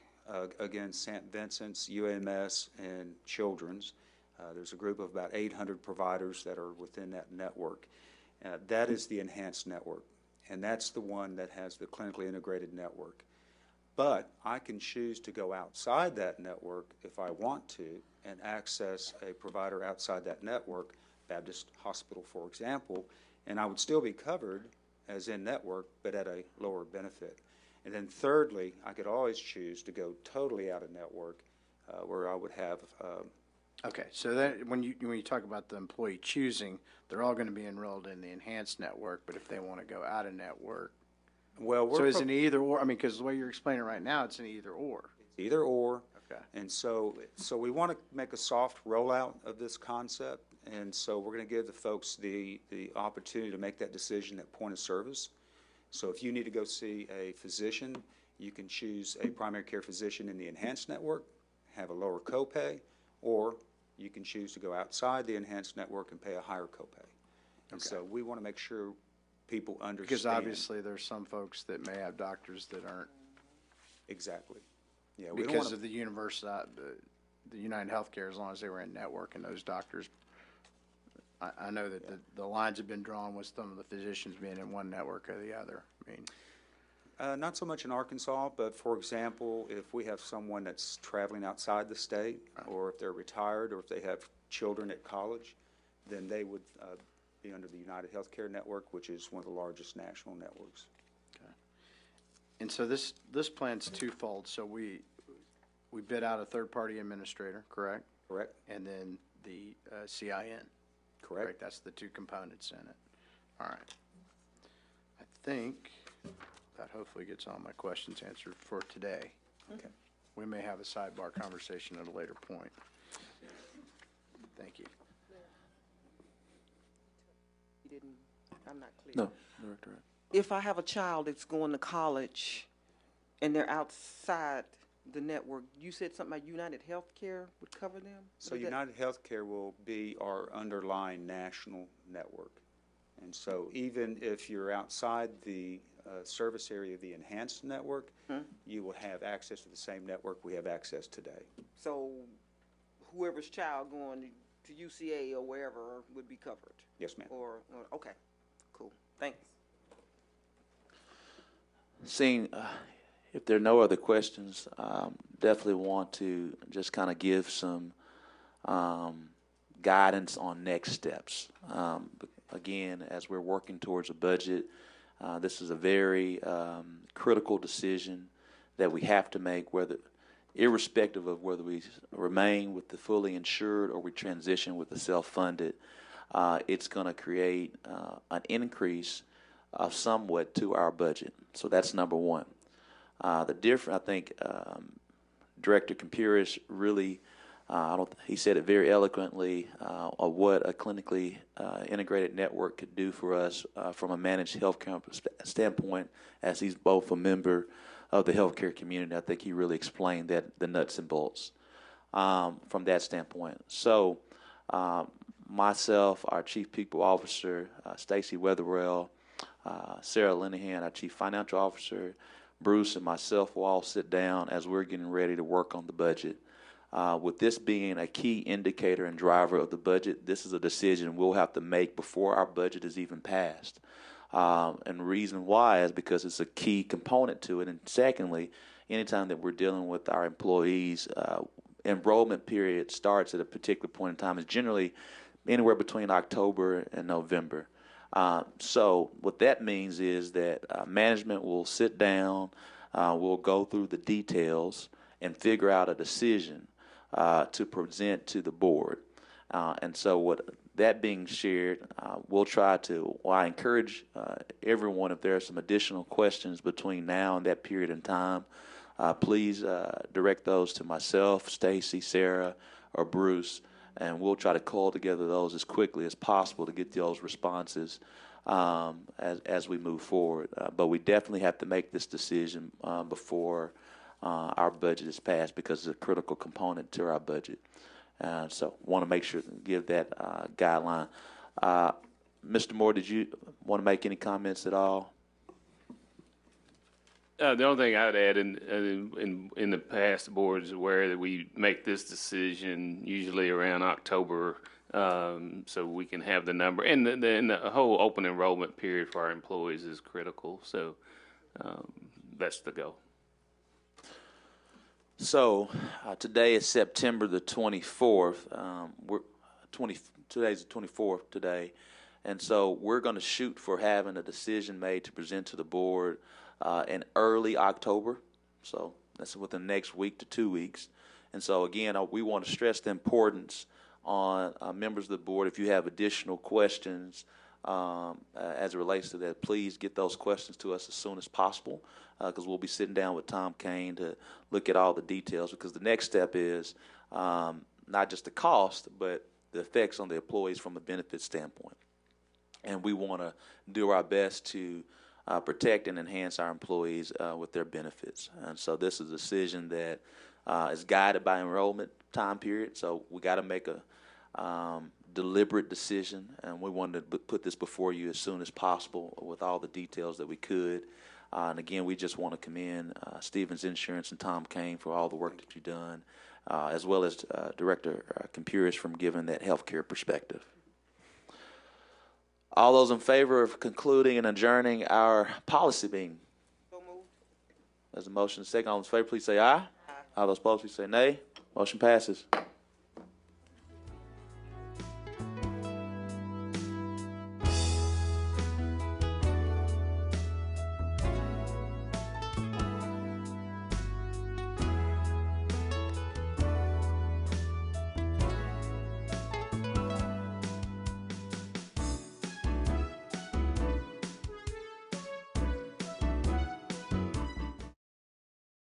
Again, St. Vincent's, UAMS, and Children's. There's a group of about 800 providers that are within that network. That is the enhanced network, and that's the one that has the clinically integrated network. But I can choose to go outside that network if I want to and access a provider outside that network, Baptist Hospital, for example, and I would still be covered as in network, but at a lower benefit. And then thirdly, I could always choose to go totally out of network, where I would have. Okay, so that when you talk about the employee choosing, they're all going to be enrolled in the enhanced network. But if they want to go out of network, well, so it's an either or. I mean, because the way you're explaining it right now, it's an either or. Either or. Okay. And so we want to make a soft rollout of this concept, and so we're going to give the folks the opportunity to make that decision at point of service. So if you need to go see a physician, you can choose a primary care physician in the enhanced network, have a lower copay, or you can choose to go outside the enhanced network and pay a higher copay. And so we want to make sure people understand. Because obviously there's some folks that may have doctors that aren't. Exactly. Yeah. Because of the university, the United Healthcare, as long as they were in network, and those doctors. I know that the lines have been drawn with some of the physicians being in one network or the other. I mean, not so much in Arkansas, but for example, if we have someone that's traveling outside the state, or if they're retired, or if they have children at college, then they would be under the United Healthcare Network, which is one of the largest national networks. Okay. And so this plan's twofold. So we bid out a third-party administrator, correct? Correct. And then the CIN. Correct. That's the 2 components in it. All right. I think that hopefully gets all my questions answered for today. Okay. We may have a sidebar conversation at a later point. Thank you. I'm not clear. No, Director. If I have a child that's going to college and they're outside the network, you said something about United Healthcare would cover them? So United Healthcare will be our underlying national network. And so even if you're outside the service area of the enhanced network, you will have access to the same network we have access today. So whoever's child going to UCA or wherever would be covered? Yes, ma'am. Okay, cool, thanks. Seeing, if there are no other questions, definitely want to just kind of give some guidance on next steps. Again, as we're working towards a budget, this is a very critical decision that we have to make, whether, irrespective of whether we remain with the fully insured or we transition with the self-funded. It's going to create an increase of somewhat to our budget. So that's number one. I think Director Campuris really, he said it very eloquently of what a clinically integrated network could do for us from a managed healthcare standpoint, as he's both a member of the healthcare community. I think he really explained that, the nuts and bolts from that standpoint. So myself, our Chief People Officer, Stacy Weatherwell, Sarah Linehan, our Chief Financial Officer, Bruce and myself will all sit down as we're getting ready to work on the budget. With this being a key indicator and driver of the budget, this is a decision we'll have to make before our budget is even passed. And the reason why is because it's a key component to it. And secondly, anytime that we're dealing with our employees, enrollment period starts at a particular point in time. It's generally anywhere between October and November. So what that means is that management will sit down, we'll go through the details and figure out a decision to present to the board. And so what that being shared, we'll try to, I encourage everyone, if there are some additional questions between now and that period in time, please direct those to myself, Stacy, Sarah, or Bruce, and we'll try to call together those as quickly as possible to get those responses as we move forward. But we definitely have to make this decision before our budget is passed, because it's a critical component to our budget. So want to make sure to give that guideline. Mr. Moore, did you want to make any comments at all? The only thing I would add, in the past, the board is aware that we make this decision usually around October, so we can have the number. And the whole open enrollment period for our employees is critical. So that's the goal. So today is September the 24th. Today's the 24th today. And so we're going to shoot for having a decision made to present to the board in early October. So that's within the next week to 2 weeks. And so, again, we want to stress the importance on members of the board. If you have additional questions as it relates to that, please get those questions to us as soon as possible, because we'll be sitting down with Tom Kane to look at all the details, because the next step is not just the cost, but the effects on the employees from a benefit standpoint. And we want to do our best to protect and enhance our employees with their benefits. And so this is a decision that is guided by enrollment time period. So we got to make a deliberate decision, and we wanted to put this before you as soon as possible with all the details that we could. And again, we just want to commend Stevens Insurance and Tom Kane for all the work that you've done, as well as Director Campuris from giving that healthcare perspective. All those in favor of concluding and adjourning our policy meeting? So moved. There's a motion second. All those in favor, please say aye. All those opposed, please say nay. Motion passes.